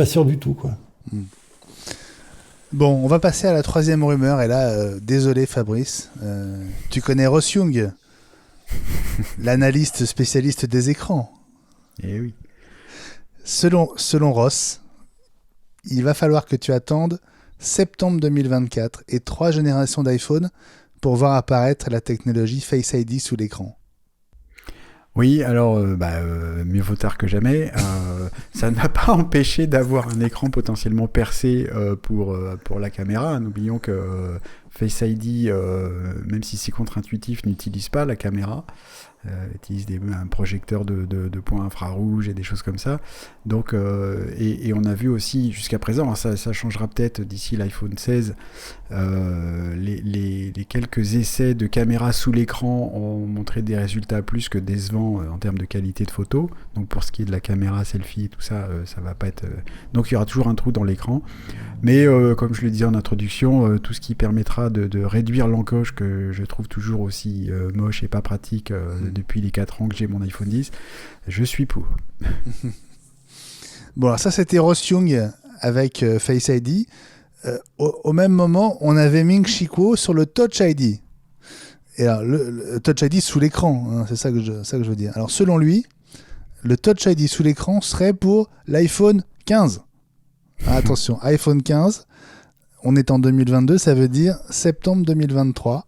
sûr du tout, quoi. Bon, on va passer à la troisième rumeur. Et là, désolé Fabrice, tu connais Ross Young, l'analyste spécialiste des écrans. Eh oui. Selon Ross, il va falloir que tu attendes septembre 2024 et 3 générations d'iPhone pour voir apparaître la technologie Face ID sous l'écran. Oui, alors, mieux vaut tard que jamais. Ça ne va pas empêcher d'avoir un écran potentiellement percé pour la caméra. N'oublions que Face ID, même si c'est contre-intuitif, n'utilise pas la caméra. Utilise un projecteur de points infrarouges et des choses comme ça. Donc, et on a vu aussi jusqu'à présent, ça changera peut-être d'ici l'iPhone 16, les quelques essais de caméra sous l'écran ont montré des résultats plus que décevants en termes de qualité de photo. Donc pour ce qui est de la caméra selfie et tout ça, ça va pas être... Donc il y aura toujours un trou dans l'écran. Mais comme je le disais en introduction, tout ce qui permettra de réduire l'encoche que je trouve toujours aussi moche et pas pratique depuis les 4 ans que j'ai mon iPhone 10, je suis pour. Bon, alors ça c'était Ross Young avec Face ID. Au même moment, on avait Ming Chi Kuo sur le Touch ID. Et alors, le Touch ID sous l'écran, hein, c'est ça que je veux dire. Alors selon lui, le Touch ID sous l'écran serait pour l'iPhone 15. Ah, attention, iPhone 15, on est en 2022, ça veut dire septembre 2023.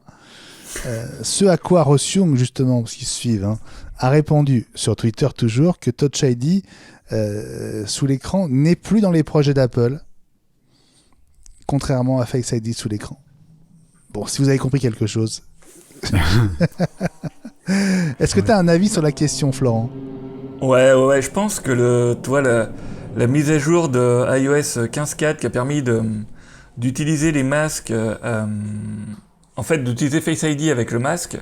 Ce à quoi Ross Young, justement, parce qu'ils se suivent, hein, a répondu sur Twitter toujours que Touch ID sous l'écran n'est plus dans les projets d'Apple, contrairement à Face ID sous l'écran. Bon, si vous avez compris quelque chose. Est-ce que tu as un avis sur la question, Florent ? Ouais, je pense que la mise à jour de iOS 15.4 qui a permis d'utiliser les masques, en fait d'utiliser Face ID avec le masque,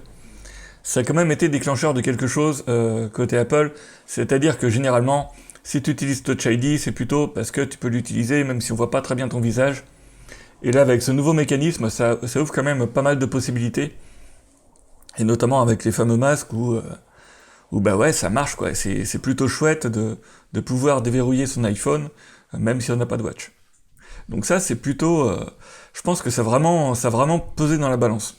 ça a quand même été déclencheur de quelque chose côté Apple, c'est-à-dire que généralement, si tu utilises Touch ID, c'est plutôt parce que tu peux l'utiliser même si on voit pas très bien ton visage. Et là, avec ce nouveau mécanisme, ça ouvre quand même pas mal de possibilités. Et notamment avec les fameux masques où bah ouais, ça marche, quoi. C'est plutôt chouette de pouvoir déverrouiller son iPhone, même si on n'a pas de watch. Donc ça, c'est plutôt... je pense que ça a vraiment pesé dans la balance.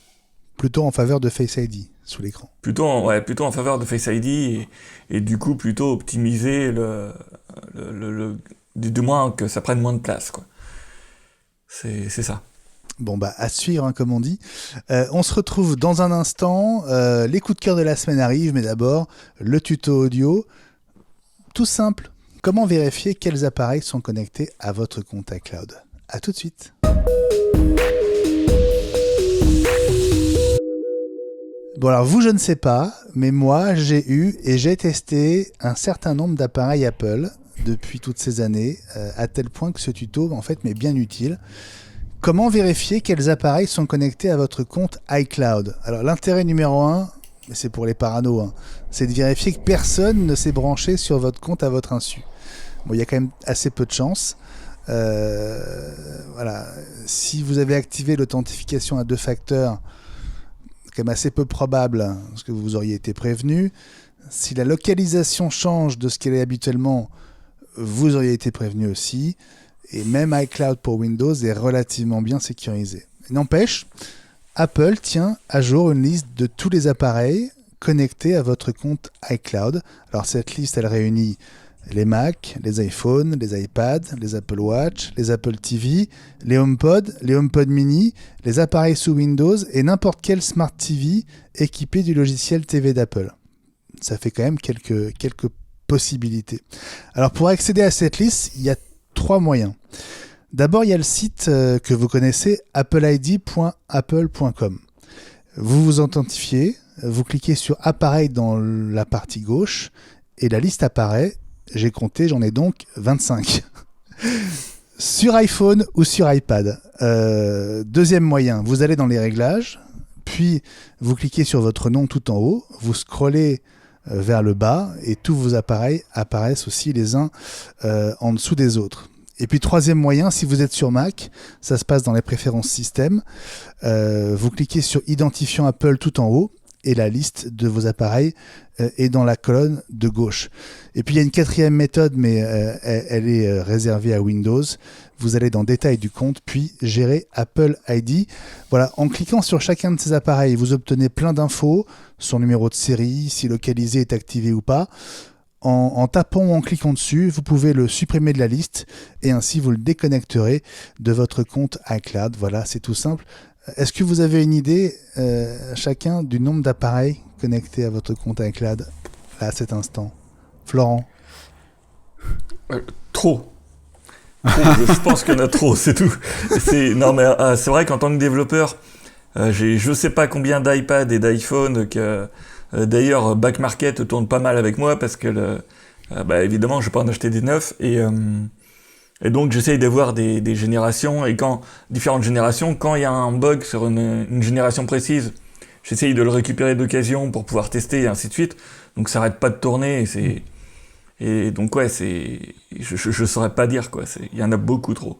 Plutôt en faveur de Face ID sous l'écran. Plutôt en faveur de Face ID et du coup plutôt optimiser du moins que ça prenne moins de place, quoi. C'est ça. Bon, bah, à suivre, hein, comme on dit. On se retrouve dans un instant. Les coups de cœur de la semaine arrivent, mais d'abord, le tuto audio. Tout simple. Comment vérifier quels appareils sont connectés à votre compte iCloud ? À tout de suite. Bon, alors vous, je ne sais pas, mais moi, j'ai testé un certain nombre d'appareils Apple depuis toutes ces années, à tel point que ce tuto, en fait, m'est bien utile. Comment vérifier quels appareils sont connectés à votre compte iCloud ? Alors, l'intérêt numéro 1, mais c'est pour les paranos, hein, c'est de vérifier que personne ne s'est branché sur votre compte à votre insu. Bon, il y a quand même assez peu de chance. Voilà. Si vous avez activé l'authentification à 2 facteurs, c'est quand même assez peu probable, hein, parce que vous auriez été prévenu. Si la localisation change de ce qu'elle est habituellement, vous auriez été prévenu aussi. Et même iCloud pour Windows est relativement bien sécurisé. N'empêche, Apple tient à jour une liste de tous les appareils connectés à votre compte iCloud. Alors cette liste, elle réunit les Mac, les iPhones, les iPads, les Apple Watch, les Apple TV, les HomePod, les HomePod mini, les appareils sous Windows et n'importe quel Smart TV équipé du logiciel TV d'Apple. Ça fait quand même quelques possibilités. Alors pour accéder à cette liste, il y a 3 moyens. D'abord, il y a le site que vous connaissez, appleid.apple.com. Vous vous authentifiez, vous cliquez sur appareil dans la partie gauche et la liste apparaît. J'ai compté, j'en ai donc 25. Sur iPhone ou sur iPad. Deuxième moyen, vous allez dans les réglages, puis vous cliquez sur votre nom tout en haut, vous scrollez vers le bas et tous vos appareils apparaissent aussi les uns en dessous des autres. Et puis troisième moyen, si vous êtes sur Mac, ça se passe dans les préférences système, vous cliquez sur identifiant Apple tout en haut et la liste de vos appareils est dans la colonne de gauche. Et puis il y a une quatrième méthode, mais elle est réservée à Windows. Vous allez dans détail du compte, puis gérer Apple ID. Voilà, en cliquant sur chacun de ces appareils, vous obtenez plein d'infos, son numéro de série, si localisé est activé ou pas. En tapant ou en cliquant dessus, vous pouvez le supprimer de la liste et ainsi vous le déconnecterez de votre compte iCloud. Voilà, c'est tout simple. Est-ce que vous avez une idée, chacun, du nombre d'appareils connectés à votre compte iCloud là, à cet instant? Florent? Trop. Je pense qu'il y en a trop, c'est tout. Non, mais c'est vrai qu'en tant que développeur, j'ai je sais pas combien d'iPad et d'iPhone que... D'ailleurs, Back Market tourne pas mal avec moi parce que, évidemment, je vais pas en acheter des neufs et donc j'essaye d'avoir des générations et différentes générations, quand il y a un bug sur une génération précise, j'essaye de le récupérer d'occasion pour pouvoir tester et ainsi de suite. Donc ça arrête pas de tourner et donc ouais, je saurais pas dire quoi. Il y en a beaucoup trop.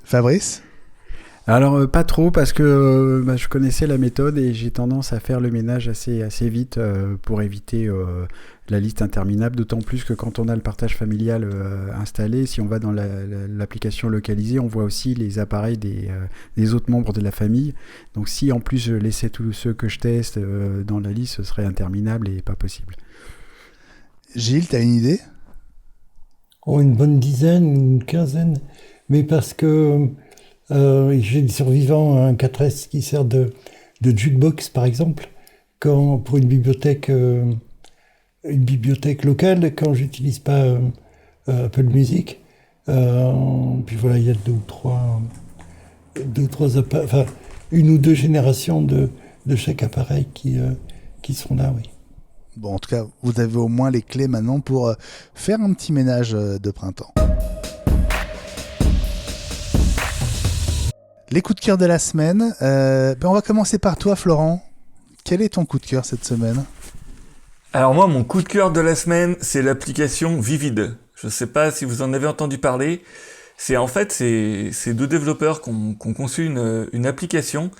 Fabrice? Alors pas trop parce que je connaissais la méthode et j'ai tendance à faire le ménage assez vite pour éviter la liste interminable, d'autant plus que quand on a le partage familial installé, si on va dans l'application localisée, on voit aussi les appareils des autres membres de la famille. Donc si en plus je laissais tous ceux que je teste dans la liste, ce serait interminable et pas possible. Gilles, t'as une idée? Une bonne dizaine, une quinzaine, mais parce que j'ai des survivants, un 4S qui sert de jukebox par exemple, pour une bibliothèque locale, quand j'utilise pas Apple Music. Puis voilà, il y a deux ou trois une ou deux générations de chaque appareil qui sont là, oui. Bon, en tout cas, vous avez au moins les clés maintenant pour faire un petit ménage de printemps. Les coups de cœur de la semaine. On va commencer par toi, Florent. Quel est ton coup de cœur cette semaine? Alors moi, mon coup de cœur de la semaine, c'est l'application Vivid. Je ne sais pas si vous en avez entendu parler. C'est deux développeurs qui ont conçu une application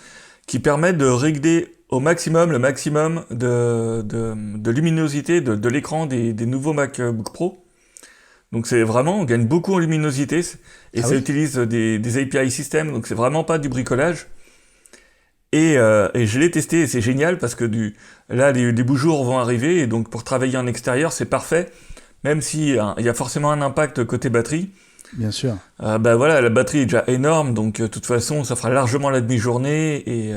qui permet de régler au maximum le maximum de luminosité de l'écran des nouveaux MacBook Pro. Donc c'est vraiment, on gagne beaucoup en luminosité et ça utilise des API système, donc c'est vraiment pas du bricolage. Et je l'ai testé et c'est génial parce que là les beaux jours vont arriver et donc pour travailler en extérieur c'est parfait, même si il y a forcément un impact côté batterie. Bien sûr. Voilà, la batterie est déjà énorme, donc de toute façon ça fera largement la demi-journée et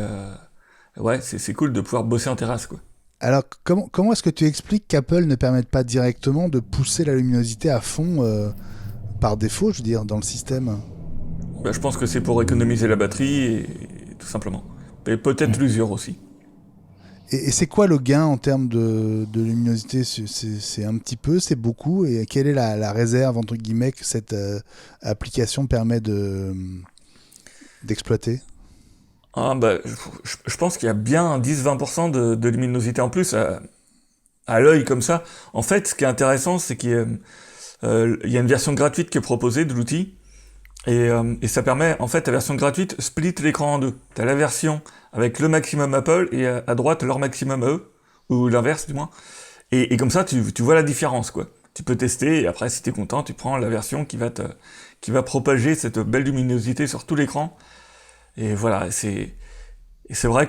ouais, c'est cool de pouvoir bosser en terrasse quoi. Alors, comment est-ce que tu expliques qu'Apple ne permette pas directement de pousser la luminosité à fond par défaut, je veux dire, dans le système? Je pense que c'est pour économiser la batterie, et tout simplement. Et peut-être l'usure aussi. Et c'est quoi le gain en termes de luminosité? C'est un petit peu, c'est beaucoup? Et quelle est la réserve, entre guillemets, que cette application permet d'exploiter? Je pense qu'il y a bien 10-20% de luminosité en plus à l'œil comme ça. En fait, ce qui est intéressant, c'est qu'il y a une version gratuite qui est proposée de l'outil et ça permet, en fait, la version gratuite split l'écran en deux. T'as la version avec le maximum Apple et à droite leur maximum eux, ou l'inverse du moins. Et comme ça, tu vois la différence quoi. Tu peux tester et après, si t'es content, tu prends la version qui va propager cette belle luminosité sur tout l'écran. Et voilà, c'est vrai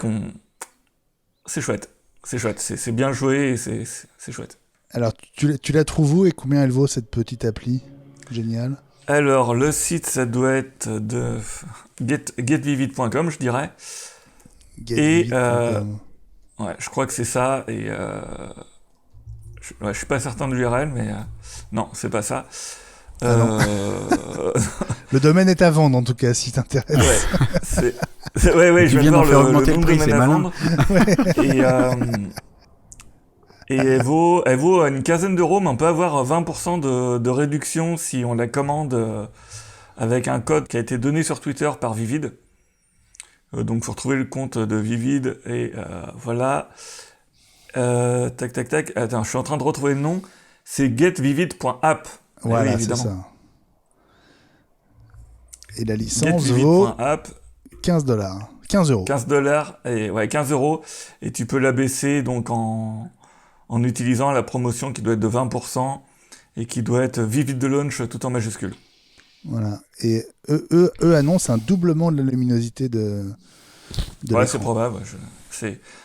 c'est chouette, c'est bien joué et c'est chouette. Alors, tu la trouves où et combien elle vaut cette petite appli? Génial. Alors, le site, ça doit être de getvivid.com, je dirais. Getvivid.com. Ouais, je crois que c'est ça, et je suis pas certain de l'URL, mais non, c'est pas ça. Le domaine est à vendre en tout cas si t'intéresse. Ouais, je viens de voir augmenter le prix, c'est malin. et Et elle vaut une quinzaine d'euros, mais on peut avoir 20% de réduction si on la commande avec un code qui a été donné sur Twitter par Vivid. Donc, faut retrouver le compte de Vivid et voilà. Tac. Attends, je suis en train de retrouver le nom. C'est getvivid.app. Voilà, oui, c'est ça. Et la licence vaut $15. 15 euros. $15 et 15 euros. Et tu peux la baisser donc en utilisant la promotion qui doit être de 20% et qui doit être Vivid de launch tout en majuscule. Voilà. Et eux annoncent un doublement de la luminosité de ouais, c'est probable.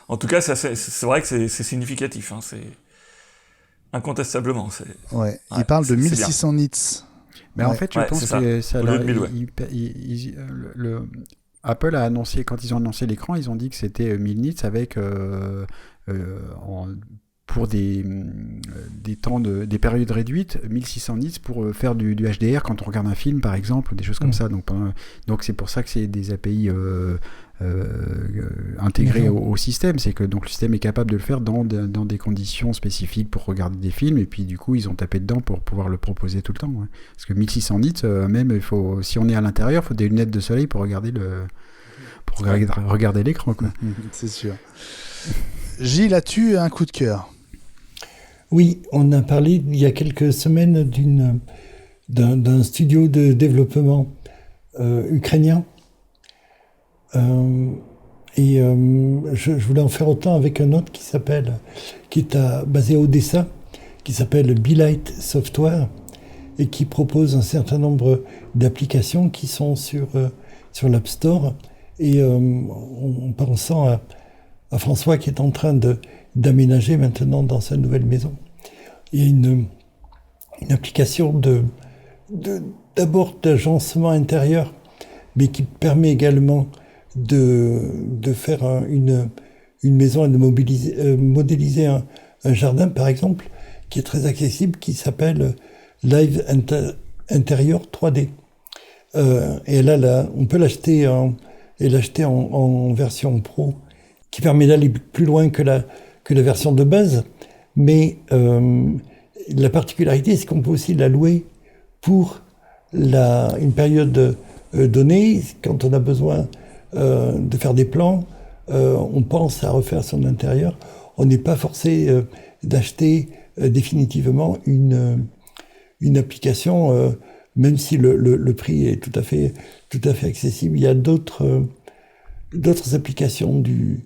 En tout cas, c'est vrai que c'est significatif. Hein, c'est incontestablement. Ouais. Ils parlent de 1600 nits. Mais en fait, je pense que ça Apple a annoncé, quand ils ont annoncé l'écran, ils ont dit que c'était 1000 nits avec pour des périodes réduites, 1600 nits pour faire du HDR quand on regarde un film, par exemple, ou des choses comme ça. Donc c'est pour ça que c'est des API intégrés au système. C'est que donc, le système est capable de le faire dans des conditions spécifiques pour regarder des films, et puis du coup, ils ont tapé dedans pour pouvoir le proposer tout le temps. Ouais. Parce que 1600 nits, même, si on est à l'intérieur, il faut des lunettes de soleil pour regarder regarder l'écran. Quoi. C'est sûr. Gilles, as-tu un coup de cœur ? Oui, on a parlé il y a quelques semaines d'un studio de développement ukrainien. Je voulais en faire autant avec un autre qui est basé à Odessa, qui s'appelle Be-Light Software, et qui propose un certain nombre d'applications qui sont sur l'App Store. Et en pensant à François qui est en train d'aménager maintenant dans sa nouvelle maison. Il y a une application d'abord d'agencement intérieur, mais qui permet également de faire une maison et de modéliser un jardin, par exemple, qui est très accessible, qui s'appelle Live Interior 3D. Et là, on peut l'acheter en version pro, qui permet d'aller plus loin que la version de base, mais la particularité, c'est qu'on peut aussi la louer pour une période donnée. Quand on a besoin de faire des plans, on pense à refaire son intérieur. On n'est pas forcé d'acheter définitivement une application, même si le prix est tout à fait accessible. Il y a d'autres applications du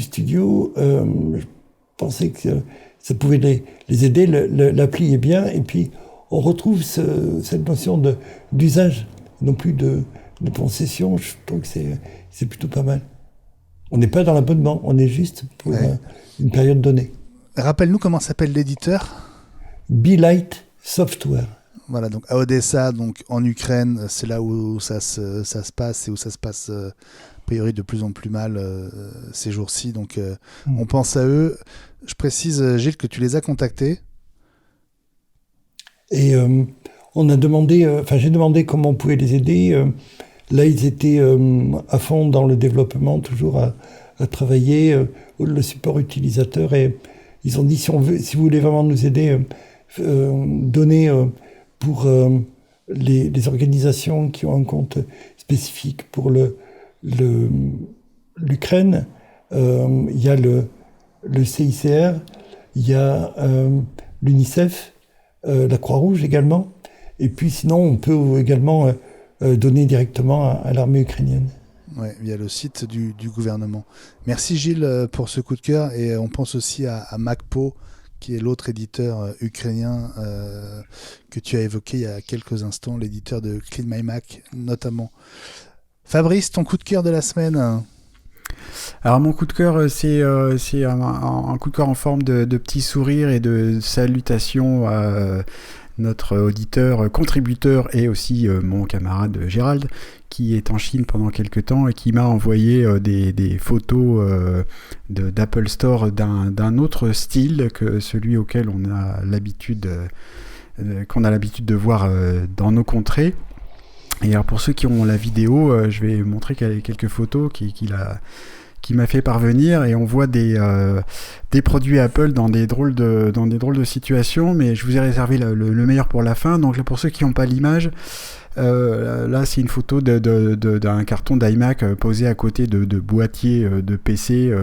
studio. Je pensais que ça pouvait les aider. L'appli est bien, et puis on retrouve cette notion d'usage, non plus de concession. Je trouve que c'est plutôt pas mal. On n'est pas dans l'abonnement, on est juste pour une période donnée. Rappelle-nous comment s'appelle l'éditeur ? Be-Light Software. Voilà, donc à Odessa, donc en Ukraine, c'est là où ça se passe et où ça se passe a priori de plus en plus mal ces jours-ci. Donc on pense à eux. Je précise, Gilles, que tu les as contactés. Et on a demandé, j'ai demandé comment on pouvait les aider. Là, ils étaient à fond dans le développement, toujours à travailler, le support utilisateur. Et ils ont dit, si vous voulez vraiment nous aider, donnez pour les organisations qui ont un compte spécifique pour l'Ukraine. Il y a le CICR, il y a l'UNICEF, la Croix-Rouge également. Et puis sinon, on peut également donner directement à l'armée ukrainienne. Ouais, via le site du gouvernement. Merci Gilles pour ce coup de cœur, et on pense aussi à MacPo, qui est l'autre éditeur ukrainien que tu as évoqué il y a quelques instants, l'éditeur de Clean My Mac notamment. Fabrice, ton coup de cœur de la semaine ? Alors mon coup de cœur, c'est un coup de cœur en forme de petit sourire et de salutation à notre auditeur, contributeur et aussi mon camarade Gérald, qui est en Chine pendant quelques temps et qui m'a envoyé des photos d'Apple Store d'un autre style que celui auquel on a l'habitude de voir dans nos contrées. Et alors pour ceux qui ont la vidéo, je vais montrer quelques photos qu'il qui m'a fait parvenir, et on voit des produits Apple dans des drôles de situations, mais je vous ai réservé le meilleur pour la fin. Donc pour ceux qui n'ont pas l'image, là c'est une photo d'un carton d'iMac posé à côté de boîtiers de PC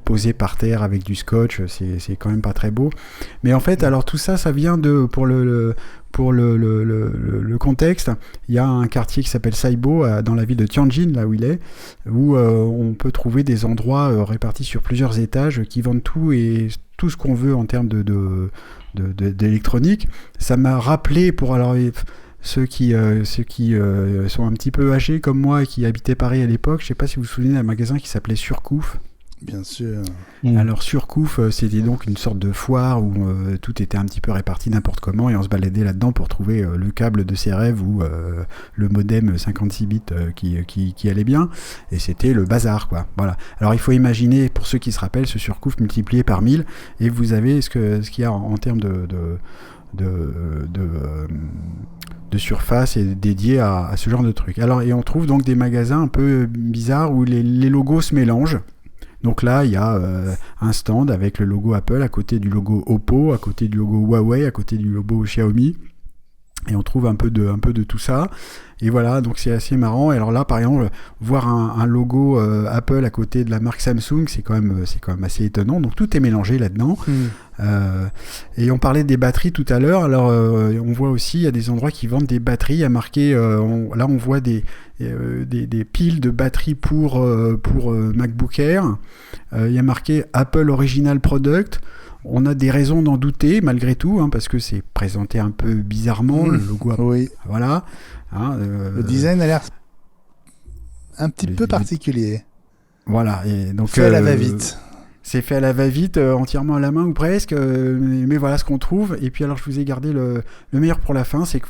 posé par terre avec du scotch. C'est quand même pas très beau, mais en fait alors tout ça vient pour le contexte. Il y a un quartier qui s'appelle Saibo dans la ville de Tianjin, là où il est, où on peut trouver des endroits répartis sur plusieurs étages qui vendent tout ce qu'on veut en termes d'électronique. Ça m'a rappelé ceux qui sont un petit peu âgés comme moi et qui habitaient Paris à l'époque, je sais pas si vous vous souvenez d'un magasin qui s'appelait Surcouf. Bien sûr. Alors Surcouf, c'était donc une sorte de foire où tout était un petit peu réparti n'importe comment, et on se baladait là-dedans pour trouver le câble de ses rêves ou le modem 56 bits qui allait bien, et c'était le bazar, quoi. Voilà. Alors il faut imaginer, pour ceux qui se rappellent, ce Surcouf multiplié par 1000, et vous avez ce qu'il y a en termes de surface et dédié à ce genre de truc. Alors, et on trouve donc des magasins un peu bizarres où les logos se mélangent. Donc là, il y a un stand avec le logo Apple à côté du logo Oppo, à côté du logo Huawei, à côté du logo Xiaomi. Et on trouve un peu de tout ça. Et voilà, donc c'est assez marrant. Et alors là, par exemple, voir un logo Apple à côté de la marque Samsung, c'est quand même assez étonnant. Donc tout est mélangé là-dedans. Et on parlait des batteries tout à l'heure. Alors on voit aussi, il y a des endroits qui vendent des batteries. Il y a marqué, là on voit des piles de batteries pour MacBook Air. Il y a marqué Apple Original Product. On a des raisons d'en douter malgré tout, parce que c'est présenté un peu bizarrement, le logo. Oui. Voilà. Le design a l'air un petit peu particulier. Voilà. Et donc, fait à la va-vite. C'est fait à la va-vite, entièrement à la main ou presque, mais voilà ce qu'on trouve. Et puis alors je vous ai gardé le meilleur pour la fin, c'est que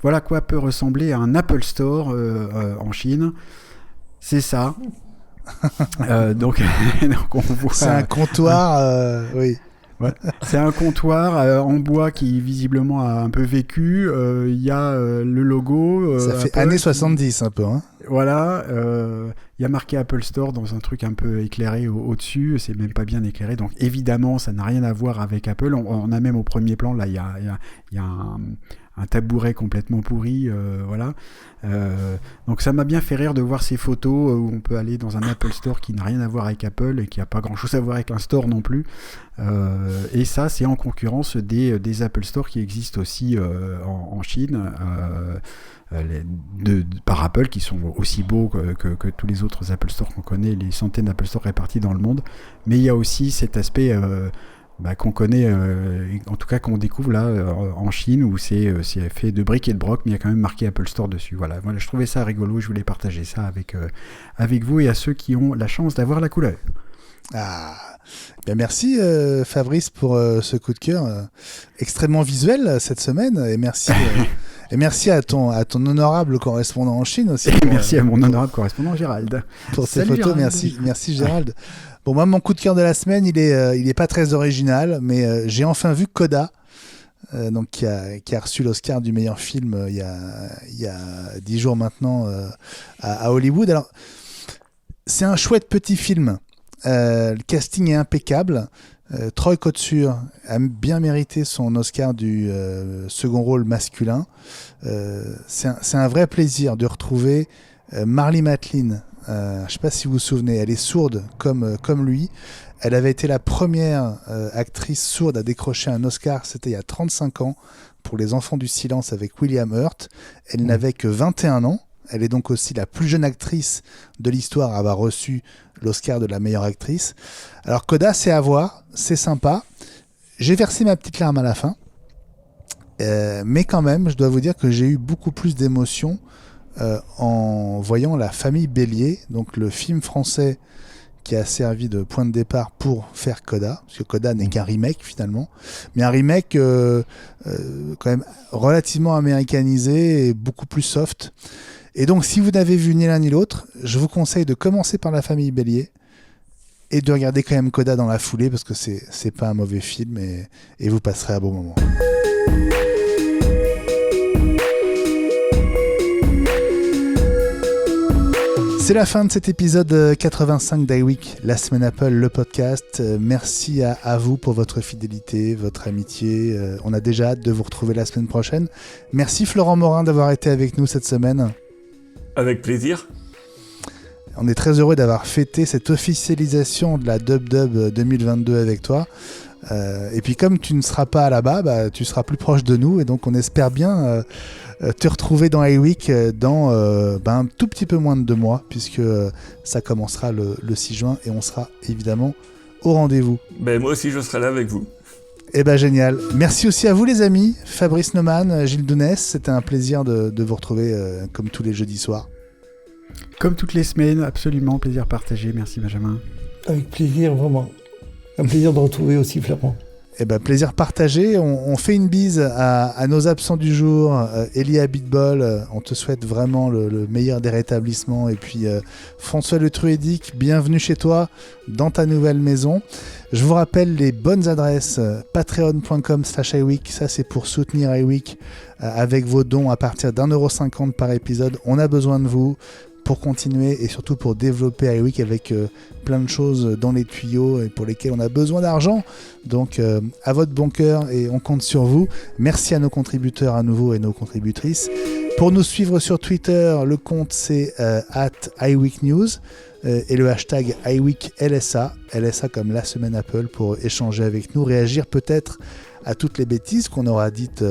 voilà quoi peut ressembler à un Apple Store en Chine. C'est ça. Donc on voit... C'est un comptoir, oui. Ouais. C'est un comptoir en bois qui visiblement a un peu vécu. Il y a le logo. Ça fait années 70 un peu. Voilà. Il y a marqué Apple Store dans un truc un peu éclairé au-dessus. C'est même pas bien éclairé. Donc évidemment, ça n'a rien à voir avec Apple. On a même au premier plan, là, il y a un tabouret complètement pourri, voilà. Donc ça m'a bien fait rire de voir ces photos où on peut aller dans un Apple Store qui n'a rien à voir avec Apple et qui n'a pas grand chose à voir avec un store non plus. Et ça, c'est en concurrence des Apple Store qui existent aussi en Chine, par Apple, qui sont aussi beaux que tous les autres Apple Store qu'on connaît, les centaines d'Apple Store répartis dans le monde. Mais il y a aussi cet aspect qu'on connaît, en tout cas qu'on découvre là en Chine, où c'est fait de briques et de broc, mais il y a quand même marqué Apple Store dessus. Voilà, je trouvais ça rigolo, je voulais partager ça avec vous et à ceux qui ont la chance d'avoir la couleur. Bien merci Fabrice pour ce coup de cœur extrêmement visuel cette semaine, et merci et merci à ton honorable correspondant en Chine aussi. Merci à mon honorable correspondant Gérald pour ces photos. Gérald. Merci Gérald. Bon, moi, mon coup de cœur de la semaine, il est pas très original, mais j'ai enfin vu Coda, donc qui a reçu l'Oscar du meilleur film il y a 10 jours maintenant à Hollywood. Alors, c'est un chouette petit film. Le casting est impeccable. Troy Kotsur a bien mérité son Oscar du second rôle masculin. C'est un vrai plaisir de retrouver Marlee Matlin. Je ne sais pas si vous vous souvenez, elle est sourde comme lui. Elle avait été la première actrice sourde à décrocher un Oscar, c'était il y a 35 ans, pour Les Enfants du Silence avec William Hurt. Elle n'avait que 21 ans. Elle est donc aussi la plus jeune actrice de l'histoire à avoir reçu l'Oscar de la meilleure actrice. Alors Coda, c'est à voir, c'est sympa. J'ai versé ma petite larme à la fin. Mais quand même, je dois vous dire que j'ai eu beaucoup plus d'émotions en voyant La Famille Bélier, donc le film français qui a servi de point de départ pour faire Coda, parce que Coda n'est qu'un remake finalement, mais un remake quand même relativement américanisé et beaucoup plus soft. Et donc si vous n'avez vu ni l'un ni l'autre, je vous conseille de commencer par La Famille Bélier et de regarder quand même Coda dans la foulée, parce que c'est pas un mauvais film et vous passerez un bon moment. C'est la fin de cet épisode 85 d'iWeek, la semaine Apple, le podcast. Merci à vous pour votre fidélité, votre amitié. On a déjà hâte de vous retrouver la semaine prochaine. Merci Florent Morin d'avoir été avec nous cette semaine. Avec plaisir. On est très heureux d'avoir fêté cette officialisation de la DubDub 2022 avec toi. Et puis comme tu ne seras pas là-bas, tu seras plus proche de nous. Et donc on espère bien te retrouver dans iWeek dans un tout petit peu moins de 2 mois, puisque ça commencera le 6 juin et on sera évidemment au rendez-vous. Moi aussi je serai là avec vous. Génial. Merci aussi à vous les amis, Fabrice Neumann, Gilles Dounès. C'était un plaisir de vous retrouver comme tous les jeudis soirs. Comme toutes les semaines, absolument, plaisir partagé. Merci Benjamin. Avec plaisir, vraiment. Un plaisir de retrouver aussi Florent. Plaisir partagé. On fait une bise à nos absents du jour. Elie Abitbol, on te souhaite vraiment le meilleur des rétablissements. Et puis François Le Truédic, bienvenue chez toi, dans ta nouvelle maison. Je vous rappelle les bonnes adresses, patreon.com/iWeek, ça c'est pour soutenir iWeek avec vos dons à partir d'1,50€ par épisode. On a besoin de vous pour continuer et surtout pour développer iWeek avec plein de choses dans les tuyaux et pour lesquelles on a besoin d'argent. Donc à votre bon cœur et on compte sur vous. Merci à nos contributeurs à nouveau et nos contributrices. Pour nous suivre sur Twitter, le compte c'est @iWeekNews et le hashtag iWeekLSA, LSA comme la semaine Apple, pour échanger avec nous, réagir peut-être à toutes les bêtises qu'on aura dites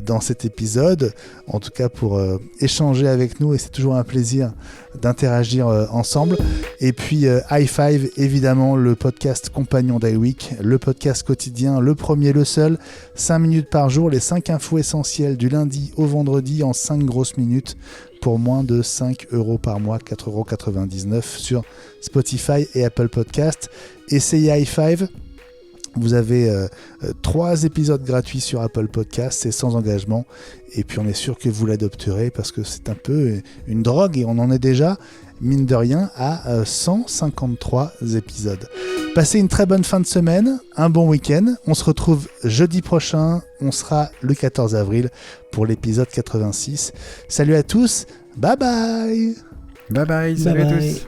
dans cet épisode, en tout cas pour échanger avec nous, et c'est toujours un plaisir d'interagir ensemble. Et puis High Five, évidemment, le podcast compagnon d'iWeek, le podcast quotidien, le premier, le seul, 5 minutes par jour, les 5 infos essentielles du lundi au vendredi en 5 grosses minutes pour moins de 5€ par mois, 4,99€ sur Spotify et Apple Podcast. Essayez High Five. Vous avez 3 épisodes gratuits sur Apple Podcast, c'est sans engagement. Et puis on est sûr que vous l'adopterez parce que c'est un peu une drogue et on en est déjà, mine de rien, à 153 épisodes. Passez une très bonne fin de semaine, un bon week-end. On se retrouve jeudi prochain, on sera le 14 avril pour l'épisode 86. Salut à tous, bye bye. Bye bye, salut à tous.